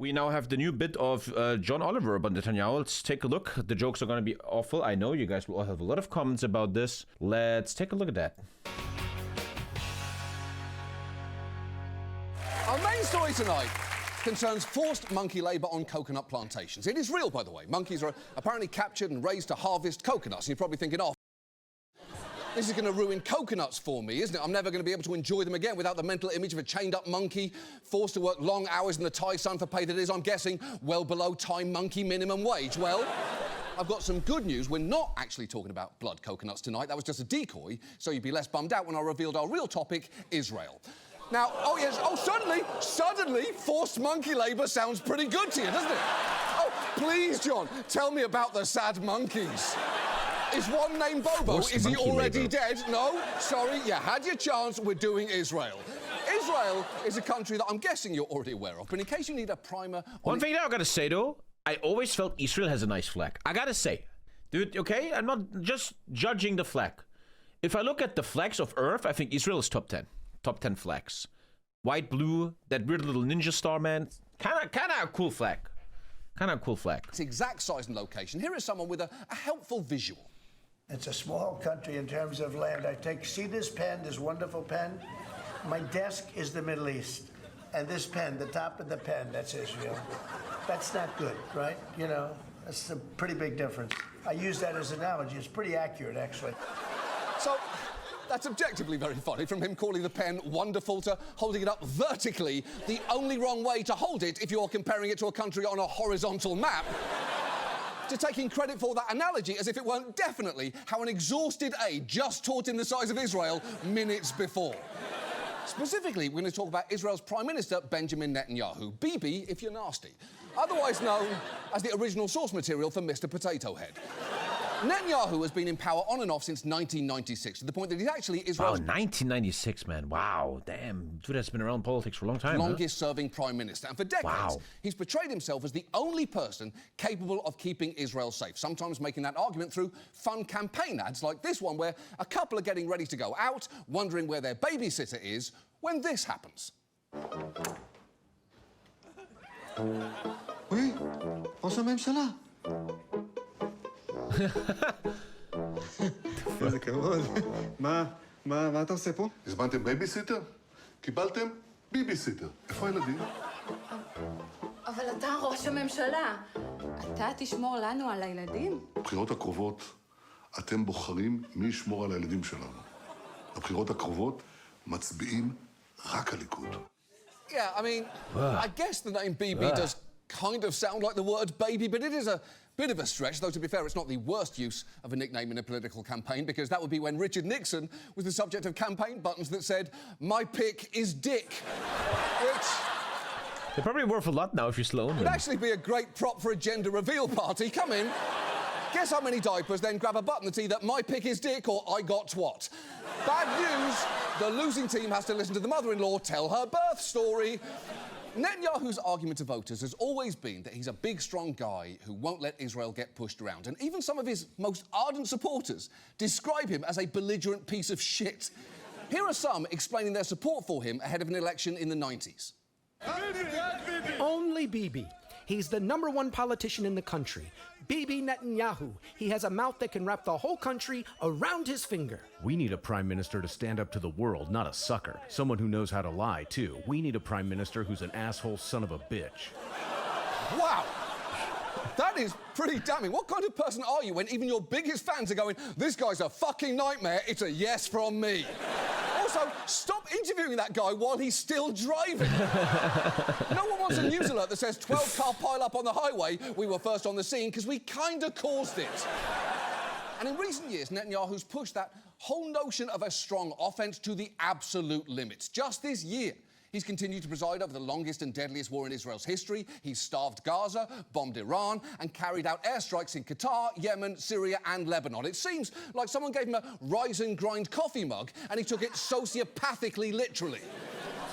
We now have the new bit of John Oliver about Netanyahu. Let's take a look. The jokes are going to be awful. I know you guys will all have a lot of comments about this. Let's take a look at that. Our main story tonight concerns forced monkey labour on coconut plantations. It is real, by the way. Monkeys are apparently captured and raised to harvest coconuts. And you're probably thinking, oh, this is going to ruin coconuts for me, isn't it? I'm never going to be able to enjoy them again without the mental image of a chained-up monkey forced to work long hours in the Thai sun for pay that is, I'm guessing, well below Thai monkey minimum wage. Well, I've got some good news. We're not actually talking about blood coconuts tonight. That was just a decoy, so you'd be less bummed out when I revealed our real topic, Israel. Now, oh yes, oh, suddenly, forced monkey labour sounds pretty good to you, doesn't it? Oh, please, John, tell me about the sad monkeys. Is one named Bobo? Is he already dead? No? Sorry, you had your chance. We're doing Israel. Israel is a country that I'm guessing you're already aware of, but in case you need a primer... One thing that I gotta say, though, I always felt Israel has a nice flag. I gotta say. Dude, okay? I'm not just judging the flag. If I look at the flags of Earth, I think Israel is top 10. Top 10 flags. White, blue, that weird little ninja star, man. Kinda a cool flag. Kinda a cool flag. Its exact size and location. Here is someone with a helpful visual. It's a small country in terms of land. See this pen, this wonderful pen? My desk is the Middle East. And this pen, the top of the pen, that's Israel. That's not good, right? You know, that's a pretty big difference. I use that as an analogy. It's pretty accurate, actually. So, that's objectively very funny, from him calling the pen wonderful to holding it up vertically, the only wrong way to hold it if you're comparing it to a country on a horizontal map, to taking credit for that analogy as if it weren't definitely how an exhausted aide just taught him the size of Israel minutes before. Specifically, we're going to talk about Israel's Prime Minister, Benjamin Netanyahu, Bibi if you're nasty, otherwise known as the original source material for Mr. Potato Head. Netanyahu has been in power on and off since 1996, to the point that he's actually Israel's... Wow, 1996, man. Wow, damn. Dude has been around in politics for a long time, longest-serving prime minister. And for decades, he's portrayed himself as the only person capable of keeping Israel safe, sometimes making that argument through fun campaign ads like this one, where a couple are getting ready to go out, wondering where their babysitter is, when this happens. Oui, ראש הממשלה. איזה כבוד. מה אתה עושה פה? הזמנתם בייביסיטר? קיבלתם ביביסיטר. איפה הילדים? אבל אתה ראש הממשלה. אתה תשמור לנו על הילדים? בבחירות הקרובות אתם בוחרים מי ישמור על הילדים שלנו. בבחירות הקרובות מצביעים רק הליכוד. Yeah, I mean, I guess the name Bibi does kind of sound like the word baby, but it is a bit of a stretch, though to be fair, it's not the worst use of a nickname in a political campaign, because that would be when Richard Nixon was the subject of campaign buttons that said, "My pick is Dick," which... They're probably worth a lot now if you're slow. Would actually be a great prop for a gender reveal party. Come in, guess how many diapers, then grab a button that's either "My pick is Dick" or "I got twat." Bad news, the losing team has to listen to the mother-in-law tell her birth story. Netanyahu's argument to voters has always been that he's a big, strong guy who won't let Israel get pushed around. And even some of his most ardent supporters describe him as a belligerent piece of shit. Here are some explaining their support for him ahead of an election in the 90s. Only Bibi. He's the #1 politician in the country. Bibi Netanyahu. He has a mouth that can wrap the whole country around his finger. We need a prime minister to stand up to the world, not a sucker. Someone who knows how to lie, too. We need a prime minister who's an asshole son of a bitch. Wow! That is pretty damning. What kind of person are you when even your biggest fans are going, "This guy's a fucking nightmare, it's a yes from me"? Also, stop interviewing that guy while he's still driving. No one wants a news alert that says 12-car pile-up on the highway. We were first on the scene because we kind of caused it. And in recent years, Netanyahu's pushed that whole notion of a strong offence to the absolute limits. Just this year, he's continued to preside over the longest and deadliest war in Israel's history. He's starved Gaza, bombed Iran, and carried out airstrikes in Qatar, Yemen, Syria, and Lebanon. It seems like someone gave him a rise and grind coffee mug, and he took it sociopathically literally.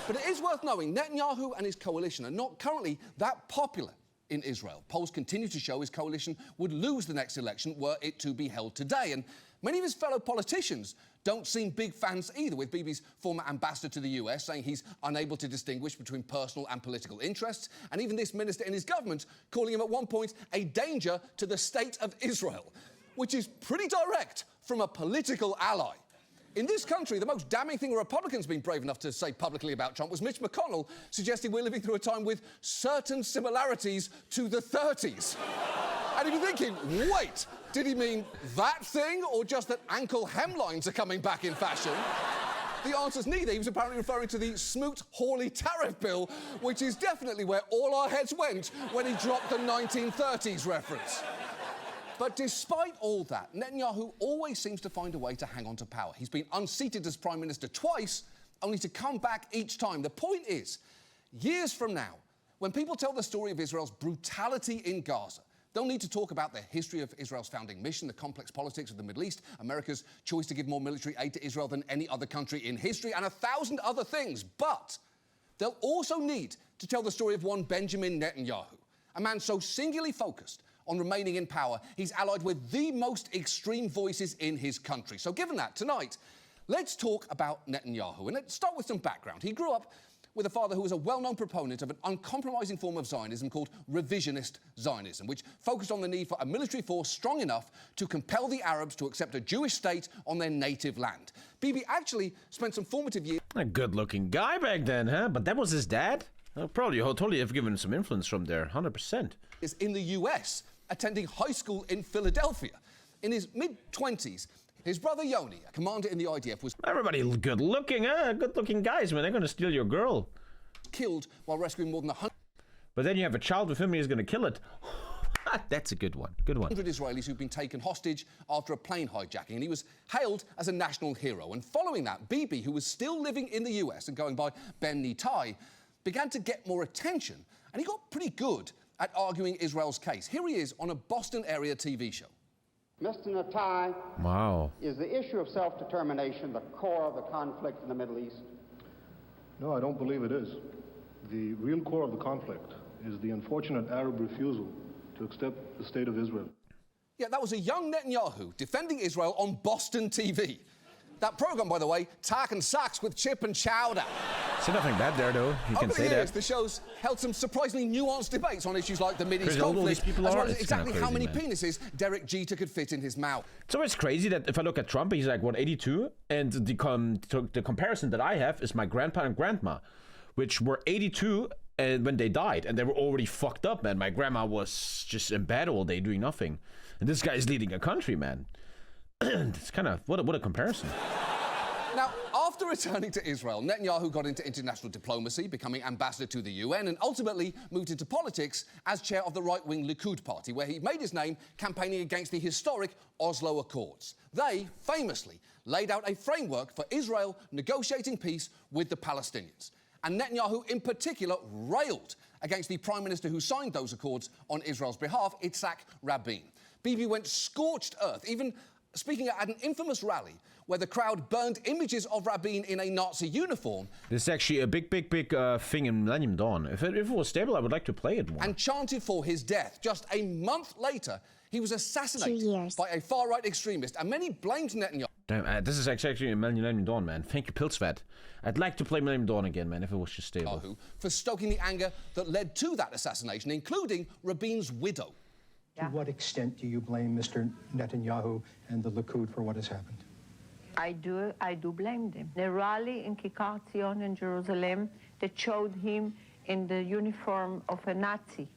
But it is worth knowing Netanyahu and his coalition are not currently that popular in Israel. Polls continue to show his coalition would lose the next election were it to be held today. And many of his fellow politicians don't seem big fans either, with Bibi's former ambassador to the US saying he's unable to distinguish between personal and political interests, and even this minister in his government calling him at one point a danger to the state of Israel, which is pretty direct from a political ally. In this country, the most damning thing a Republican's been brave enough to say publicly about Trump was Mitch McConnell suggesting we're living through a time with certain similarities to the 30s. And if you're thinking, wait, did he mean that thing or just that ankle hemlines are coming back in fashion? The answer's neither. He was apparently referring to the Smoot-Hawley tariff bill, which is definitely where all our heads went when he dropped the 1930s reference. But despite all that, Netanyahu always seems to find a way to hang on to power. He's been unseated as Prime Minister twice, only to come back each time. The point is, years from now, when people tell the story of Israel's brutality in Gaza, they'll need to talk about the history of Israel's founding mission, the complex politics of the Middle East, America's choice to give more military aid to Israel than any other country in history, and 1,000 other things. But they'll also need to tell the story of one Benjamin Netanyahu, a man so singularly focused on remaining in power, he's allied with the most extreme voices in his country. So given that, tonight, let's talk about Netanyahu. And let's start with some background. He grew up with a father who was a well-known proponent of an uncompromising form of Zionism called revisionist Zionism, which focused on the need for a military force strong enough to compel the Arabs to accept a Jewish state on their native land. Bibi actually spent some formative years... A good-looking guy back then, huh? But that was his dad? Probably totally have given some influence from there, 100%. ...is in the US, attending high school in Philadelphia. In his mid-20s, his brother Yoni, a commander in the IDF, was... Everybody good-looking, huh? Good-looking guys, man. They're going to steal your girl. ...killed while rescuing more than 100... But then you have a child with him and he's going to kill it. That's a good one. Good one. 100 Israelis who'd been taken hostage after a plane hijacking, and he was hailed as a national hero. And following that, Bibi, who was still living in the US and going by Ben Nitai, began to get more attention, and he got pretty good at arguing Israel's case. Here he is on a Boston area TV show. Mr. Natai, wow. Is the issue of self-determination the core of the conflict in the Middle East? No, I don't believe it is. The real core of the conflict is the unfortunate Arab refusal to accept the state of Israel. Yeah, that was a young Netanyahu defending Israel on Boston TV. That program, by the way, Tarkan Sachs with chip and chowder. See, nothing bad there, though. You can say that. The show's held some surprisingly nuanced debates on issues like the Mideast conflict, as well as exactly how many penises Derek Jeter could fit in his mouth. It's always crazy that if I look at Trump, he's like, what, 82? And the comparison that I have is my grandpa and grandma, which were 82 when they died, and they were already fucked up, man. My grandma was just in bed all day doing nothing. And this guy is leading a country, man. It's kind of, what a comparison. Now, after returning to Israel, Netanyahu got into international diplomacy, becoming ambassador to the UN, and ultimately moved into politics as chair of the right-wing Likud party, where he made his name campaigning against the historic Oslo Accords. They, famously, laid out a framework for Israel negotiating peace with the Palestinians. And Netanyahu, in particular, railed against the prime minister who signed those accords on Israel's behalf, Yitzhak Rabin. Bibi went scorched earth, even speaking at an infamous rally where the crowd burned images of Rabin in a Nazi uniform. This is actually a big thing in Millennium Dawn. If it was stable, I would like to play it more. And chanted for his death. Just a month later, he was assassinated by a far-right extremist, and many blamed Netanyahu. Damn, this is actually a Millennium Dawn, man. Thank you, Pilsvat. I'd like to play Millennium Dawn again, man, if it was just stable. For stoking the anger that led to that assassination, including Rabin's widow. To what extent do you blame Mr. Netanyahu and the Likud for what has happened? I do blame them. The rally in Kikar Tzion in Jerusalem that showed him in the uniform of a Nazi.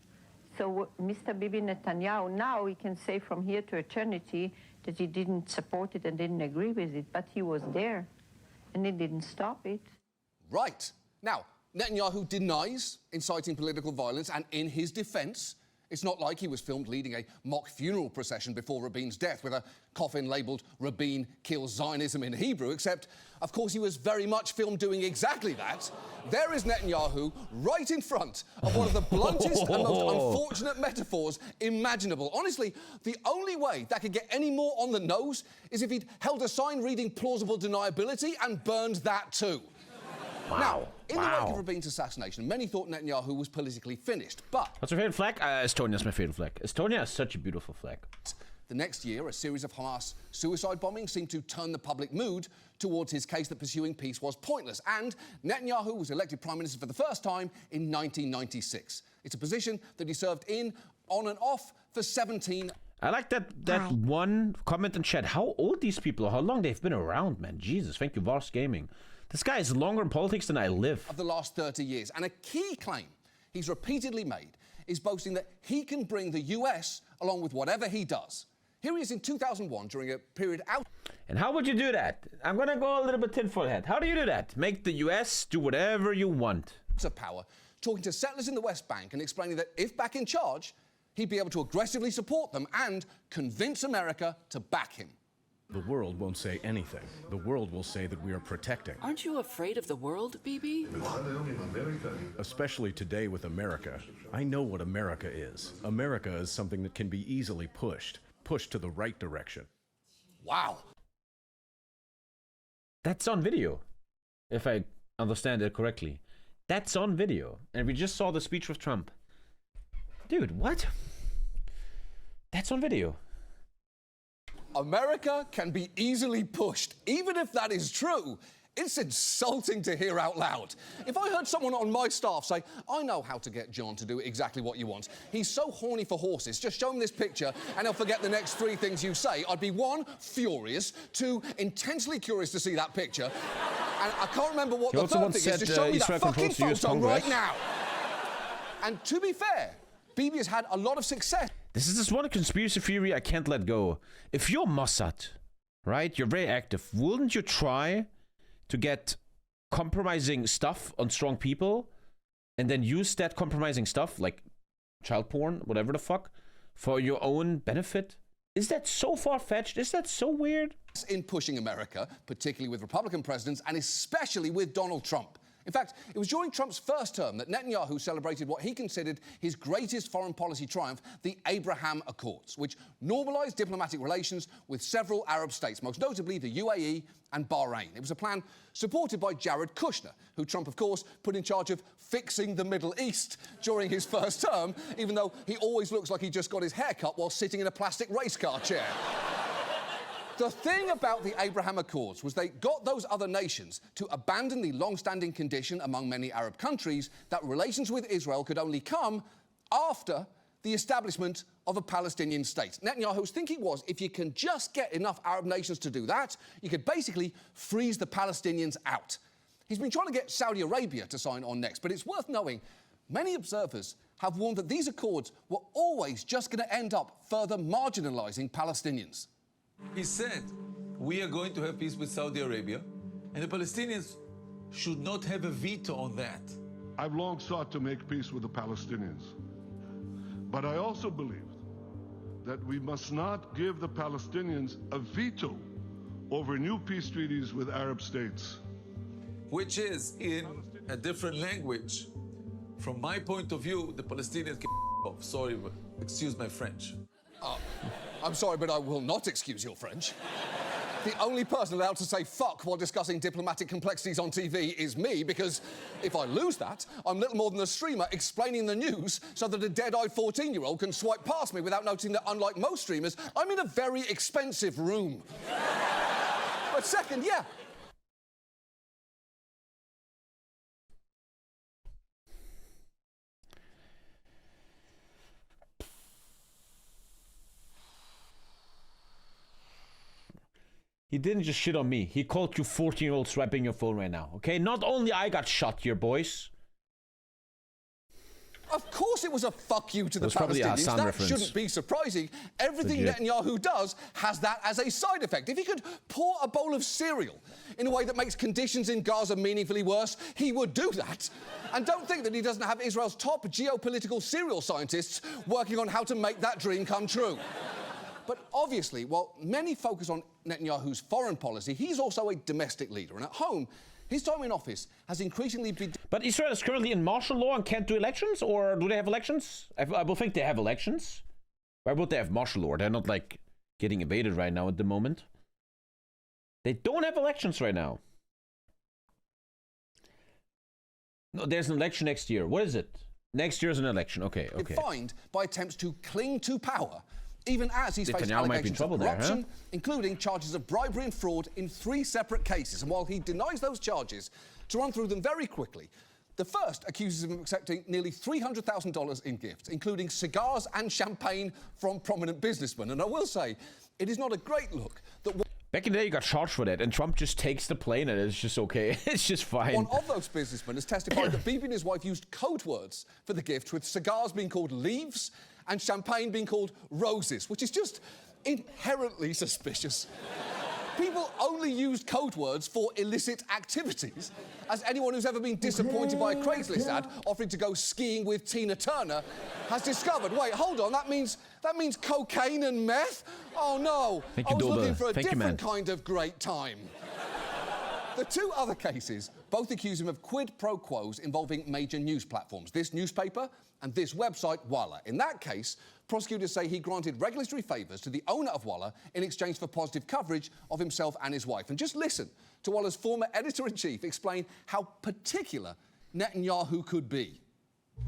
So Mr. Bibi Netanyahu, now we can say from here to eternity that he didn't support it and didn't agree with it, but he was there, and he didn't stop it. Right. Now, Netanyahu denies inciting political violence, and in his defense, it's not like he was filmed leading a mock funeral procession before Rabin's death with a coffin labelled Rabin Kills Zionism in Hebrew, except, of course, he was very much filmed doing exactly that. There is Netanyahu right in front of one of the bluntest and most unfortunate metaphors imaginable. Honestly, the only way that could get any more on the nose is if he'd held a sign reading plausible deniability and burned that too. Now, in the wake of Rabin's assassination, many thought Netanyahu was politically finished, but... What's your favorite flag? Estonia's my favorite flag. Estonia is such a beautiful flag. The next year, a series of Hamas suicide bombings seemed to turn the public mood towards his case that pursuing peace was pointless, and Netanyahu was elected Prime Minister for the first time in 1996. It's a position that he served in, on and off, for 17... I like that one comment in chat. How old these people are, how long they've been around, man. Jesus, thank you, Vars Gaming. This guy is longer in politics than I live. ...of the last 30 years, and a key claim he's repeatedly made is boasting that he can bring the US along with whatever he does. Here he is in 2001 during a period out... And how would you do that? I'm gonna go a little bit tinfoil head. How do you do that? Make the US do whatever you want. ...of power, talking to settlers in the West Bank and explaining that if back in charge, he'd be able to aggressively support them and convince America to back him. The world won't say anything. The world will say that we are protecting. Aren't you afraid of the world, Bibi? Especially today with America. I know what America is. America is something that can be easily pushed to the right direction. Wow. That's on video, if I understand it correctly. That's on video. And we just saw the speech with Trump. Dude, what? That's on video. America can be easily pushed. Even if that is true, it's insulting to hear out loud. If I heard someone on my staff say, I know how to get John to do exactly what you want. He's so horny for horses. Just show him this picture and he'll forget the next 3 things you say. I'd be 1, furious, 2, intensely curious to see that picture. And I can't remember what the third thing is. Just show me that fucking photo right now. And to be fair, Bibi has had a lot of success. This is this one conspiracy theory I can't let go. If you're Mossad, right, you're very active, wouldn't you try to get compromising stuff on strong people and then use that compromising stuff, like child porn, whatever the fuck, for your own benefit? Is that so far-fetched? Is that so weird? In pushing America, particularly with Republican presidents and especially with Donald Trump. In fact, it was during Trump's first term that Netanyahu celebrated what he considered his greatest foreign policy triumph, the Abraham Accords, which normalized diplomatic relations with several Arab states, most notably the UAE and Bahrain. It was a plan supported by Jared Kushner, who Trump, of course, put in charge of fixing the Middle East during his first term, even though he always looks like he just got his hair cut while sitting in a plastic race car chair. The thing about the Abraham Accords was they got those other nations to abandon the long-standing condition among many Arab countries that relations with Israel could only come after the establishment of a Palestinian state. Netanyahu's thinking was, if you can just get enough Arab nations to do that, you could basically freeze the Palestinians out. He's been trying to get Saudi Arabia to sign on next, but it's worth knowing many observers have warned that these accords were always just going to end up further marginalizing Palestinians. He said, we are going to have peace with Saudi Arabia, and the Palestinians should not have a veto on that. I've long sought to make peace with the Palestinians. But I also believed that we must not give the Palestinians a veto over new peace treaties with Arab states. Which is, in a different language, from my point of view, the Palestinians can off. Sorry, but excuse my French. I'm sorry, but I will not excuse your French. The only person allowed to say fuck while discussing diplomatic complexities on TV is me, because if I lose that, I'm little more than a streamer explaining the news so that a dead-eyed 14-year-old can swipe past me without noticing that, unlike most streamers, I'm in a very expensive room. But second, yeah. He didn't just shit on me. He called you 14-year-old swiping your phone right now, okay? Not only I got shot here, boys. Of course it was a fuck you to the Palestinians. That reference. Shouldn't be surprising. Everything Netanyahu does has that as a side effect. If he could pour a bowl of cereal in a way that makes conditions in Gaza meaningfully worse, he would do that. And don't think that he doesn't have Israel's top geopolitical cereal scientists working on how to make that dream come true. But obviously, while many focus on Netanyahu's foreign policy, he's also a domestic leader. And at home, his time in office has increasingly been... But Israel is currently in martial law and can't do elections? Or do they have elections? I will think they have elections. Why would they have martial law? They're not, like, getting invaded right now at the moment. They don't have elections right now. No, there's an election next year. What is it? Next year's an election. Okay. Fined by attempts to cling to power, even as he's faced allegations of corruption, including charges of bribery and fraud in 3 separate cases. And while he denies those charges, to run through them very quickly, the first accuses him of accepting nearly $300,000 in gifts, including cigars and champagne from prominent businessmen. And I will say, it is not a great look that... Back in the day, you got charged for that, and Trump just takes the plane, and it's just okay. It's just fine. One of those businessmen has testified that Bibi and his wife used code words for the gift, with cigars being called leaves and champagne being called roses, which is just inherently suspicious. People only use code words for illicit activities, as anyone who's ever been disappointed by a Craigslist ad offering to go skiing with Tina Turner has discovered. Wait, hold on, that means cocaine and meth? Oh no, I was looking for a different kind of great time. The 2 other cases both accuse him of quid pro quos involving major news platforms, this newspaper and this website, Walla. In that case, prosecutors say he granted regulatory favours to the owner of Walla in exchange for positive coverage of himself and his wife. And just listen to Walla's former editor-in-chief explain how particular Netanyahu could be.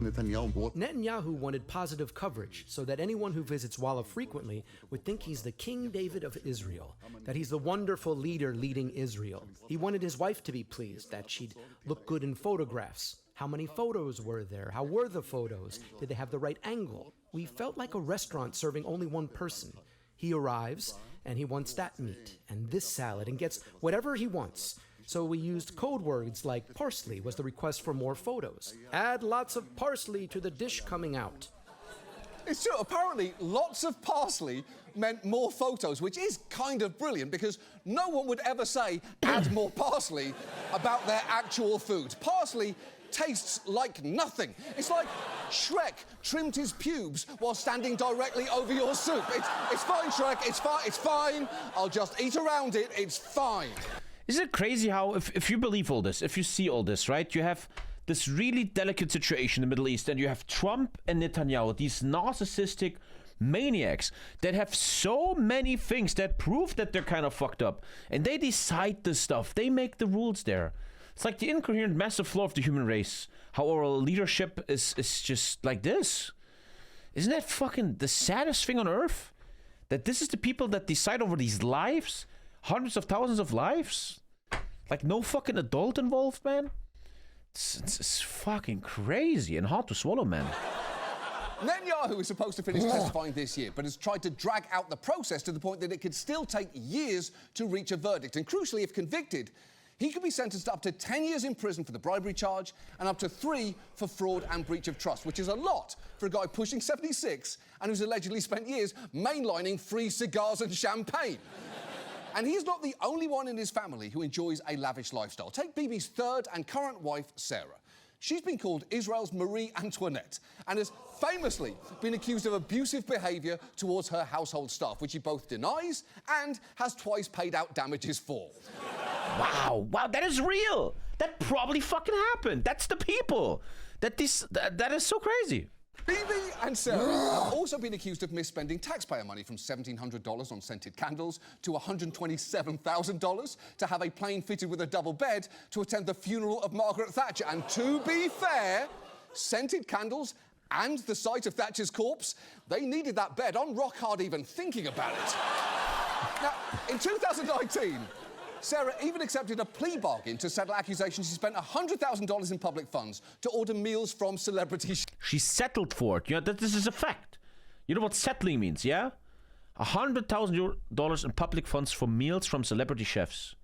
Netanyahu wanted positive coverage so that anyone who visits Walla frequently would think he's the King David of Israel, that he's the wonderful leader leading Israel. He wanted his wife to be pleased, that she'd look good in photographs. How many photos were there? How were the photos? Did they have the right angle? We felt like a restaurant serving only one person. He arrives, and he wants that meat, and this salad, and gets whatever he wants. So we used code words like parsley was the request for more photos. Add lots of parsley to the dish coming out. It's true, apparently lots of parsley meant more photos, which is kind of brilliant because no one would ever say add more parsley about their actual food. Parsley tastes like nothing. It's like Shrek trimmed his pubes while standing directly over your soup. It's fine, Shrek, it's fine. I'll just eat around it, it's fine. Isn't it crazy how, if you believe all this, if you see all this, right, you have this really delicate situation in the Middle East, and you have Trump and Netanyahu, these narcissistic maniacs that have so many things that prove that they're kind of fucked up, and they decide this stuff. They make the rules there. It's like the incoherent, massive flaw of the human race. How our leadership is just like this. Isn't that fucking the saddest thing on earth? That this is the people that decide over these lives? Hundreds of thousands of lives? Like no fucking adult involved, man? It's fucking crazy and hard to swallow, man. Netanyahu is supposed to finish testifying this year, but has tried to drag out the process to the point that it could still take years to reach a verdict. And crucially, if convicted, he could be sentenced to up to 10 years in prison for the bribery charge and up to 3 for fraud and breach of trust, which is a lot for a guy pushing 76 and who's allegedly spent years mainlining free cigars and champagne. And he's not the only one in his family who enjoys a lavish lifestyle. Take Bibi's 3rd and current wife, Sarah. She's been called Israel's Marie Antoinette and has famously been accused of abusive behaviour towards her household staff, which she both denies and has twice paid out damages for. Wow, that is real. That probably fucking happened. That's the people. That is so crazy. Bibi and Sarah have also been accused of misspending taxpayer money, from $1,700 on scented candles to $127,000 to have a plane fitted with a double bed to attend the funeral of Margaret Thatcher. And to be fair, scented candles and the sight of Thatcher's corpse, they needed that bed. I'm rock hard even thinking about it. Now, in 2019, Sarah even accepted a plea bargain to settle accusations she spent $100,000 in public funds to order meals from celebrities. She settled for it. You know, this is a fact. You know what settling means, yeah? $100,000 in public funds for meals from celebrity chefs.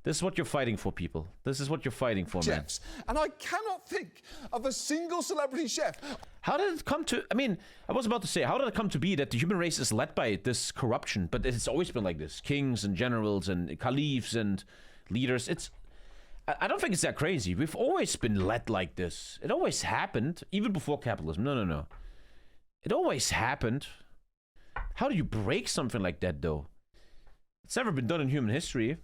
This is what you're fighting for, people. This is what you're fighting for, man. Chefs. And I cannot think of a single celebrity chef. How did it come to... I mean, I was about to say, how did it come to be that the human race is led by this corruption? But it's always been like this. Kings and generals and caliphs and leaders. I don't think it's that crazy. We've always been led like this. It always happened, even before capitalism. No. It always happened. How do you break something like that, though? It's never been done in human history.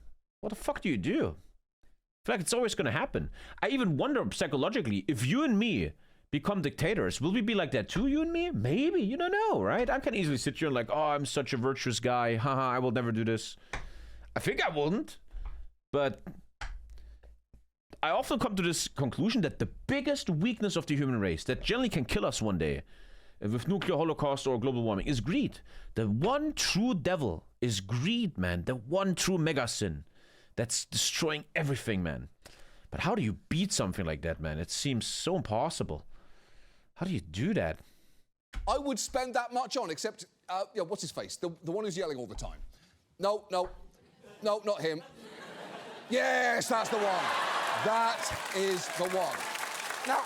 What the fuck do you do? I feel like it's always going to happen. I even wonder psychologically, if you and me become dictators, will we be like that too, you and me? Maybe, you don't know, right? I can easily sit here and like, oh, I'm such a virtuous guy. Haha, I will never do this. I think I wouldn't. But I often come to this conclusion that the biggest weakness of the human race that generally can kill us one day with nuclear holocaust or global warming is greed. The one true devil is greed, man. The one true mega sin that's destroying everything, man. But how do you beat something like that, man? It seems so impossible. How do you do that? I would spend that much on, except, what's his face? The one who's yelling all the time. No, not him. Yes, that's the one. That is the one. Now,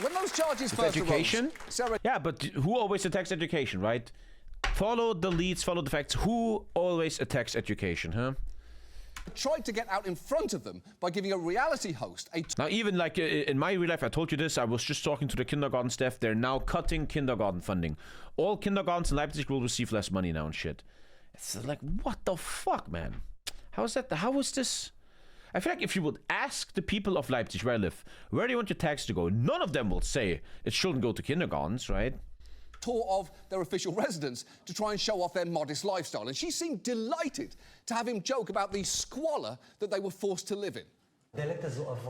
when those charges first education? arose, Sarah... Yeah, but who always attacks education, right? Follow the leads, follow the facts. Who always attacks education, huh? tried to get out in front of them by giving a reality host a... Now, even like in my real life, I told you this, I was just talking to the kindergarten staff. They're now cutting kindergarten funding. All kindergartens in Leipzig will receive less money now and shit. It's like, what the fuck, man? How is that? How is this? I feel like if you would ask the people of Leipzig, where I live, where do you want your tax to go? None of them will say it shouldn't go to kindergartens, right? Tour of their official residence to try and show off their modest lifestyle. And she seemed delighted to have him joke about the squalor that they were forced to live in.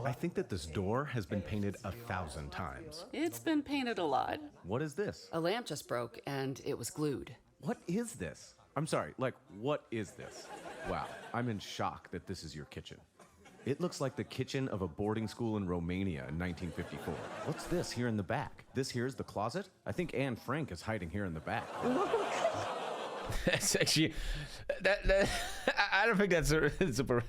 I think that this door has been painted 1,000 times. It's been painted a lot. What is this? A lamp just broke and it was glued. What is this? I'm sorry, like, what is this? Wow, I'm in shock that this is your kitchen. It looks like the kitchen of a boarding school in Romania in 1954. What's this here in the back? This here is the closet? I think Anne Frank is hiding here in the back. That's actually... I don't think that's a super...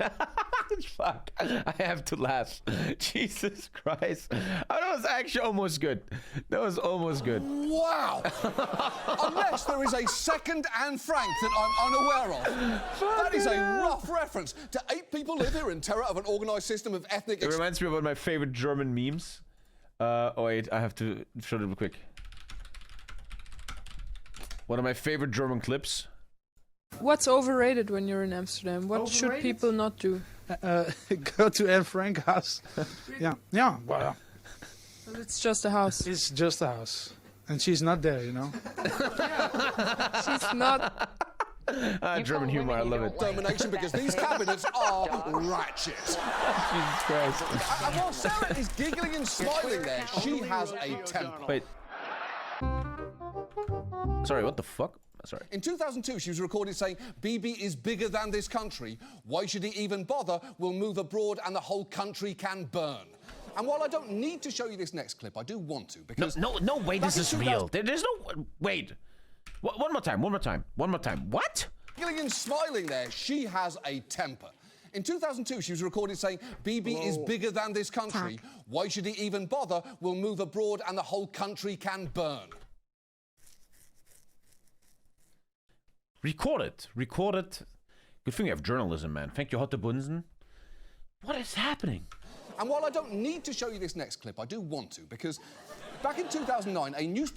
Fuck. I have to laugh. Jesus Christ. Oh, that was actually almost good. That was almost good. Wow. Unless there is a second Anne Frank that I'm unaware of. That is a rough reference to 8 people live here in terror of an organized system of ethnic... It reminds me of one of my favorite German memes. Oh, wait. I have to show it real quick. One of my favorite German clips. What's overrated when you're in Amsterdam? What should people not do? Go to Anne Frank house. Yeah, well. It's just a house. It's just a house. And she's not there, you know? She's not... German humor, I love it. Determination, because these cabinets are ratchet. Jesus Christ. And while Sarah is giggling and smiling there, she has a temper. Wait. Sorry, what the fuck? Sorry. In 2002, she was recorded saying, "Bibi is bigger than this country. Why should he even bother? We'll move abroad and the whole country can burn." And while I don't need to show you this next clip, I do want to, because... No way, this is real. There's no... Wait. One more time. What? Giggling and smiling there, she has a temper. In 2002, she was recorded saying, "Bibi is bigger than this country. Why should he even bother? We'll move abroad and the whole country can burn." Record it. Good thing you have journalism, man. Thank you, Hotte Bunsen. What is happening? And while I don't need to show you this next clip, I do want to, because back in 2009, a news...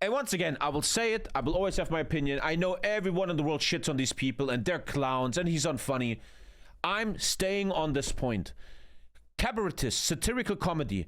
And once again, I will say it. I will always have my opinion. I know everyone in the world shits on these people, and they're clowns, and he's unfunny. I'm staying on this point. Cabaretist, satirical comedy.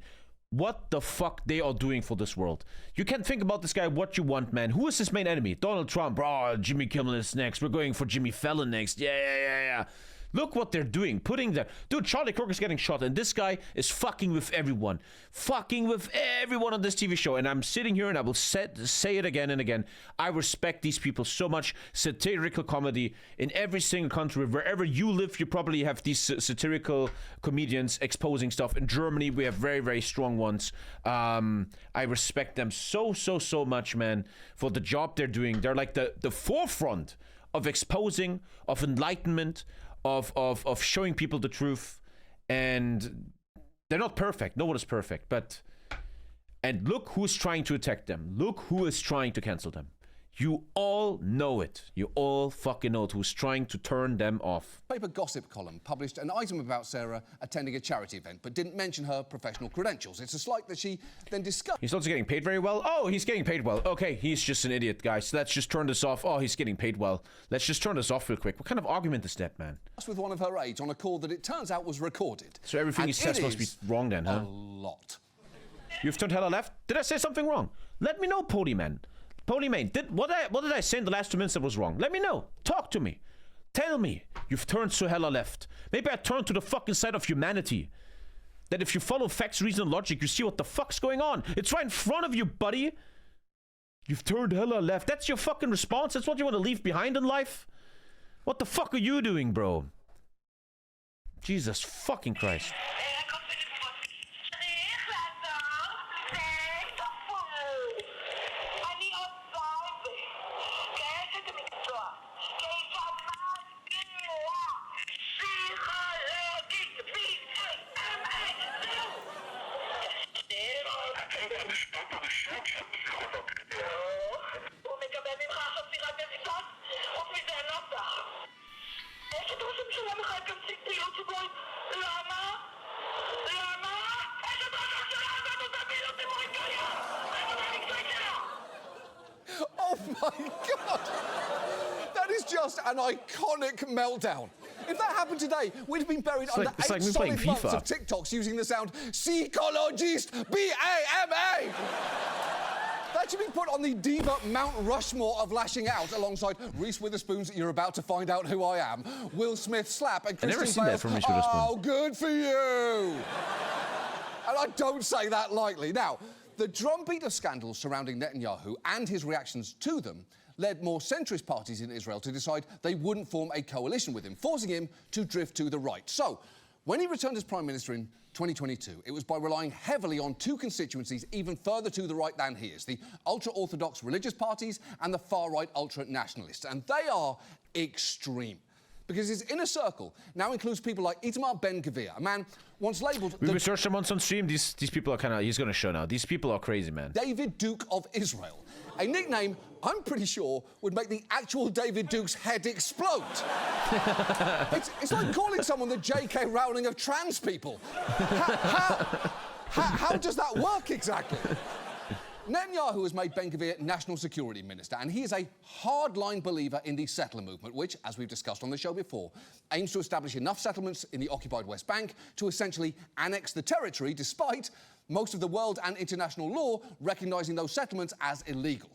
What the fuck they are doing for this world. You can think about this guy what you want, man. Who is his main enemy? Donald Trump. Oh, Jimmy Kimmel is next. We're going for Jimmy Fallon next. Yeah. Look what they're doing. Putting the... Dude, Charlie Kirk is getting shot, and this guy is fucking with everyone. Fucking with everyone on this TV show. And I'm sitting here, and I will say it again and again. I respect these people so much. Satirical comedy in every single country. Wherever you live, you probably have these satirical comedians exposing stuff. In Germany, we have very, very strong ones. I respect them so much, man, for the job they're doing. They're like the forefront of exposing, of enlightenment, of showing people the truth. And they're not perfect. No one is perfect. But... And look who's trying to attack them. Look who is trying to cancel them. You all know it. You all fucking know it. Who's trying to turn them off. Paper gossip column published an item about Sarah attending a charity event, but didn't mention her professional credentials. It's a slight that she then discussed. He's also getting paid very well. Oh, he's getting paid well. Okay, he's just an idiot, guys. Let's just turn this off. Oh, he's getting paid well. Let's just turn this off real quick. What kind of argument is that, man? With one of her aides on a call that it turns out was recorded. So everything he says must be wrong then, huh? A lot. You've turned hella left? Did I say something wrong? Let me know, Polyman. Polyman, what did I say in the last 2 minutes that was wrong? Let me know. Talk to me. Tell me. You've turned so hella left. Maybe I turned to the fucking side of humanity. that if you follow facts, reason, and logic, you see what the fuck's going on. It's right in front of you, buddy. You've turned hella left. That's your fucking response? That's what you want to leave behind in life? What the fuck are you doing, bro? Jesus fucking Christ. Oh my God! That is just an iconic meltdown. If that happened today, we'd have been buried under 8 solid months of TikToks using the sound psychologist, B-A-M-A. That should be put on the diva Mount Rushmore of lashing out alongside Reese Witherspoon's You're About to Find Out Who I Am, Will Smith Slap, and Christian Bale's Oh, good for you. And I don't say that lightly. Now, the drumbeat of scandals surrounding Netanyahu and his reactions to them led more centrist parties in Israel to decide they wouldn't form a coalition with him, forcing him to drift to the right. So, when he returned as Prime Minister in 2022, it was by relying heavily on 2 constituencies even further to the right than he is, the ultra-Orthodox religious parties and the far-right ultra-nationalists. And they are extreme, because his inner circle now includes people like Itamar Ben-Gvir, a man once labelled... We researched him once on stream. These people are kind of... He's going to show now. These people are crazy, man. David Duke of Israel. A nickname I'm pretty sure would make the actual David Duke's head explode. It's like calling someone the J.K. Rowling of trans people. How does that work exactly? Netanyahu has made Ben-Gvir National Security Minister, and he is a hardline believer in the settler movement, which, as we've discussed on the show before, aims to establish enough settlements in the occupied West Bank to essentially annex the territory, despite most of the world and international law recognising those settlements as illegal.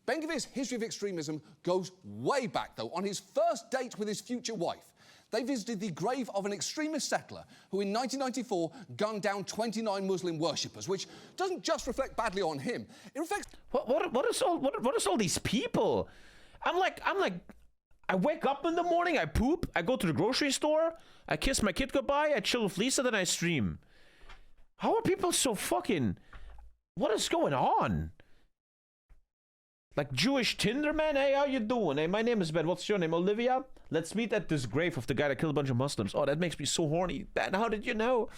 Ben-Gvir's history of extremism goes way back, though. On his first date with his future wife, they visited the grave of an extremist settler who in 1994 gunned down 29 Muslim worshippers, which doesn't just reflect badly on him. It reflects... What is all these people? I'm like, I wake up in the morning, I poop, I go to the grocery store, I kiss my kid goodbye, I chill with Lisa, then I stream. How are people so fucking... What is going on? Like Jewish Tinder, man? Hey, how you doing? Hey, my name is Ben. What's your name? Olivia? Let's meet at this grave of the guy that killed a bunch of Muslims. Oh, that makes me so horny. Ben, how did you know?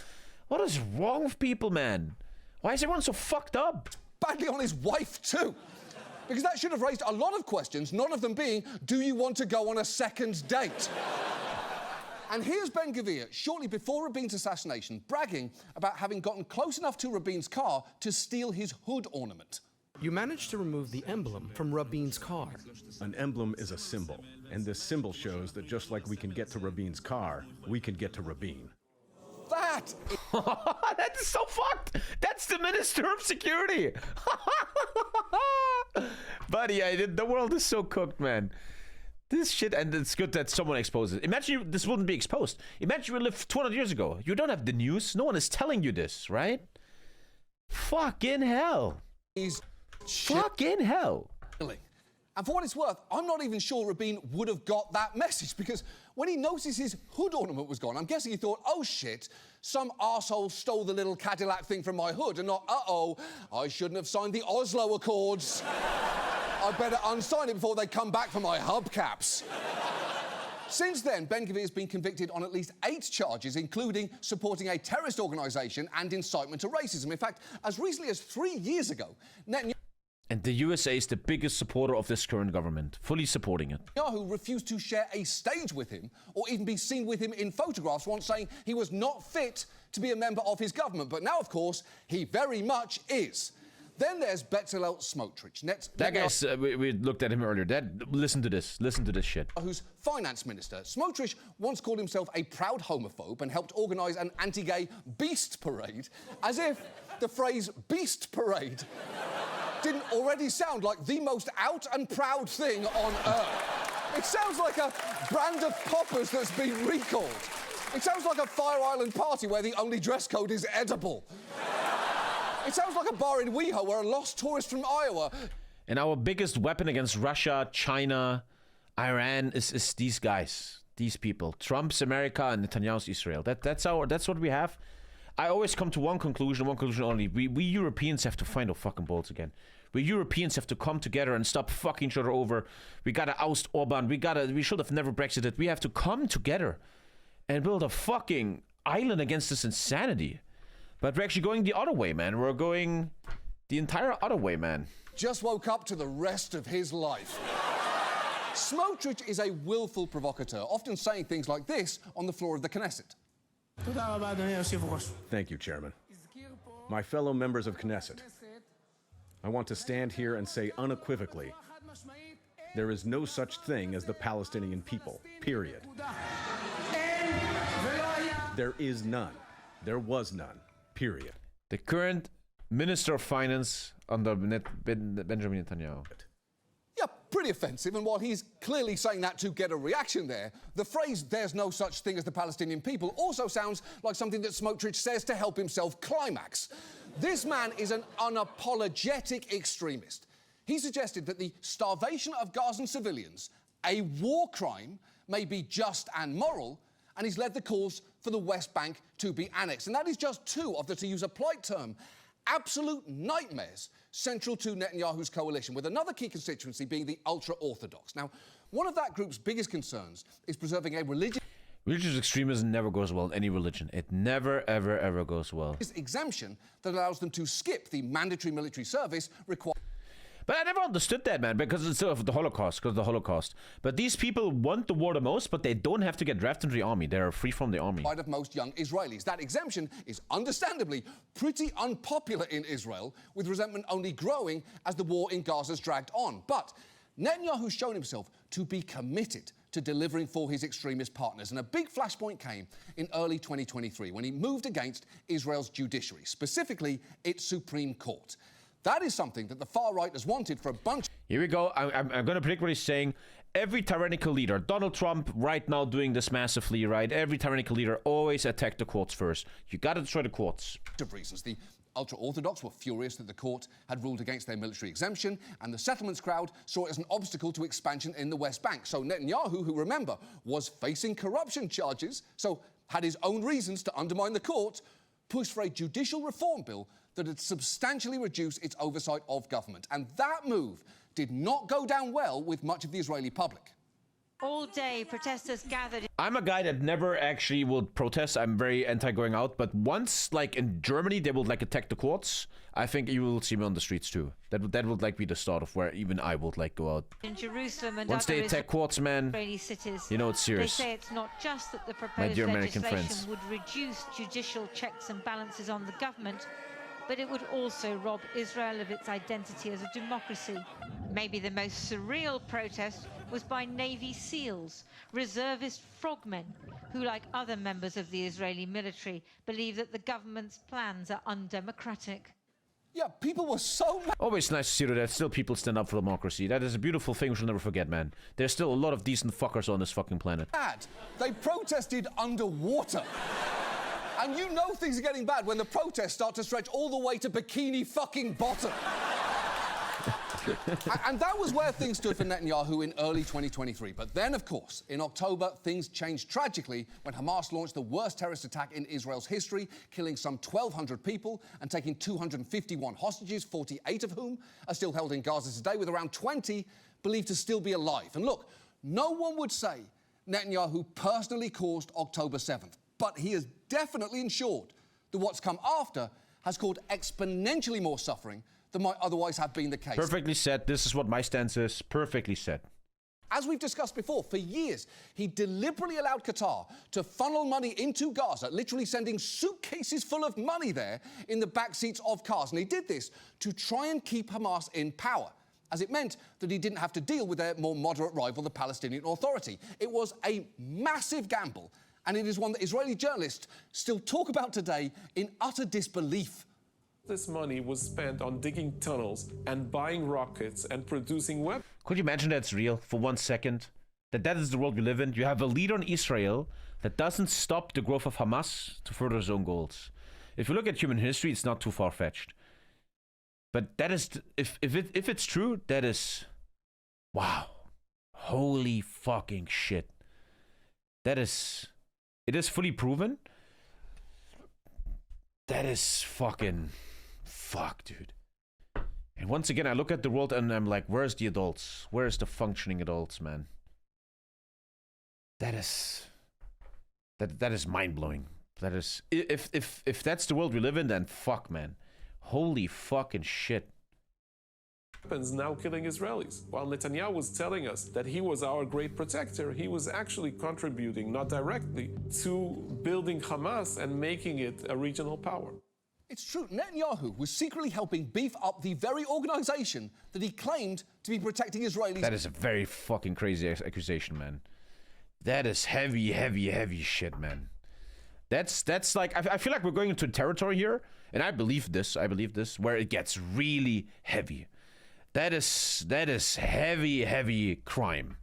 What is wrong with people, man? Why is everyone so fucked up? Badly on his wife, too. Because that should have raised a lot of questions, none of them being, do you want to go on a second date? And here's Ben-Gvir, shortly before Rabin's assassination, bragging about having gotten close enough to Rabin's car to steal his hood ornament. You managed to remove the emblem from Rabin's car. An emblem is a symbol, and this symbol shows that just like we can get to Rabin's car, we can get to Rabin. That is so fucked. That's the Minister of Security. Buddy, the world is so cooked, man. This shit, and it's good that someone exposes it. Imagine this wouldn't be exposed. Imagine you lived 200 years ago. You don't have the news. No one is telling you this, right? Fucking hell. Fucking hell. And for what it's worth, I'm not even sure Rabin would have got that message, because when he noticed his hood ornament was gone, I'm guessing he thought, oh shit, some arsehole stole the little Cadillac thing from my hood, and not, uh-oh, I shouldn't have signed the Oslo Accords. I better unsign it before they come back for my hubcaps. Since then, Ben-Gvir has been convicted on at least 8 charges, including supporting a terrorist organisation and incitement to racism. In fact, as recently as 3 years ago, Netanyahu... And the USA is the biggest supporter of this current government, fully supporting it. Netanyahu refused to share a stage with him or even be seen with him in photographs, once saying he was not fit to be a member of his government. But now, of course, he very much is. Then there's Bezalel Smotrich. That guy's, we looked at him earlier. Listen to this shit. Who's finance minister. Smotrich once called himself a proud homophobe and helped organise an anti-gay beast parade, as if the phrase beast parade didn't already sound like the most out and proud thing on earth. It sounds like a brand of poppers that's been recalled. It sounds like a Fire Island party where the only dress code is edible. It sounds like a bar in WeHo where a lost tourist from Iowa... And our biggest weapon against Russia, China, Iran is these guys, these people. Trump's America and Netanyahu's Israel. That's what we have. I always come to one conclusion only. We Europeans have to find our fucking balls again. We Europeans have to come together and stop fucking each other over. We gotta oust Orban. We should have never Brexited. We have to come together and build a fucking island against this insanity. But we're actually going the other way, man. We're going the entire other way, man. Just woke up to the rest of his life. Smotrich is a willful provocateur, often saying things like this on the floor of the Knesset. Thank you, Chairman. My fellow members of Knesset, I want to stand here and say unequivocally, there is no such thing as the Palestinian people, period. There is none. There was none, period. The current Minister of Finance under Benjamin Netanyahu. Yeah, pretty offensive, and while he's clearly saying that to get a reaction there, the phrase, there's no such thing as the Palestinian people, also sounds like something that Smotrich says to help himself climax. This man is an unapologetic extremist. He suggested that the starvation of Gazan civilians, a war crime, may be just and moral, and he's led the calls for the West Bank to be annexed. And that is just two of the, to use a polite term, absolute nightmares central to Netanyahu's coalition, with another key constituency being the ultra-Orthodox. Now, one of that group's biggest concerns is preserving a religious extremism never goes well in any religion. It never, ever, ever goes well. Exemption that allows them to skip the mandatory military service required. But I never understood that, man, because it's of the Holocaust, But these people want the war the most, but they don't have to get drafted into the army. They're free from the army. Of most young Israelis. That exemption is understandably pretty unpopular in Israel, with resentment only growing as the war in Gaza's dragged on. But Netanyahu's shown himself to be committed to delivering for his extremist partners. And a big flashpoint came in early 2023 when he moved against Israel's judiciary, specifically its Supreme Court. That is something that the far right has wanted for a bunch. Here we go. I'm going to predict what he's saying. Every tyrannical leader, Donald Trump right now doing this massively, right? Every tyrannical leader always attack the courts first. You got to destroy the courts. Of reasons. The ultra-Orthodox were furious that the court had ruled against their military exemption, and the settlements crowd saw it as an obstacle to expansion in the West Bank. So Netanyahu, who, remember, was facing corruption charges, so had his own reasons to undermine the court, pushed for a judicial reform bill that had substantially reduced its oversight of government. And that move did not go down well with much of the Israeli public. All day, protesters gathered. I'm a guy that never actually would protest. I'm very anti-going out. But once, like in Germany, they would like attack the courts, I think you will see me on the streets too. That would like be the start of where even I would like go out. In Jerusalem and once they attack courts, man, Israeli cities, you know it's serious. They say it's not just that the proposed My dear American legislation friends. would reduce judicial checks and balances on the government, but it would also rob Israel of its identity as a democracy. Maybe the most surreal protest was by Navy SEALs, reservist frogmen, who, like other members of the Israeli military, believe that the government's plans are undemocratic. Yeah, people were so mad. Always nice to see that still people stand up for democracy. That is a beautiful thing we should never forget, man. There's still a lot of decent fuckers on this fucking planet. They protested underwater. And you know things are getting bad when the protests start to stretch all the way to Bikini fucking Bottom. And that was where things stood for Netanyahu in early 2023. But then, of course, in October, things changed tragically when Hamas launched the worst terrorist attack in Israel's history, killing some 1,200 people and taking 251 hostages, 48 of whom are still held in Gaza today, with around 20 believed to still be alive. And look, no one would say Netanyahu personally caused October 7th, but he has definitely ensured that what's come after has caused exponentially more suffering than might otherwise have been the case. Perfectly said. This is what my stance is. Perfectly said. As we've discussed before, for years, he deliberately allowed Qatar to funnel money into Gaza, literally sending suitcases full of money there in the backseats of cars. And he did this to try and keep Hamas in power, as it meant that he didn't have to deal with their more moderate rival, the Palestinian Authority. It was a massive gamble, and it is one that Israeli journalists still talk about today in utter disbelief. This money was spent on digging tunnels and buying rockets and producing weapons. Could you imagine that's real for 1 second? That is the world we live in? You have a leader in Israel that doesn't stop the growth of Hamas to further its own goals. If you look at human history, it's not too far-fetched. But that is, if it's true, that is, wow, holy fucking shit. That is, it is fully proven. That is fucking, fuck, dude. And once again, I look at the world and I'm like, where's the adults? Where's the functioning adults, man? That is mind-blowing. That is, if that's the world we live in, then fuck, man. Holy fucking shit. Weapons now killing Israelis. While Netanyahu was telling us that he was our great protector, he was actually contributing, not directly, to building Hamas and making it a regional power. It's true, Netanyahu was secretly helping beef up the very organization that he claimed to be protecting Israelis. That is a very fucking crazy accusation, man. That is heavy, heavy, heavy shit, man. That's like, I feel like we're going into territory here, and I believe this, where it gets really heavy. That is heavy, heavy crime.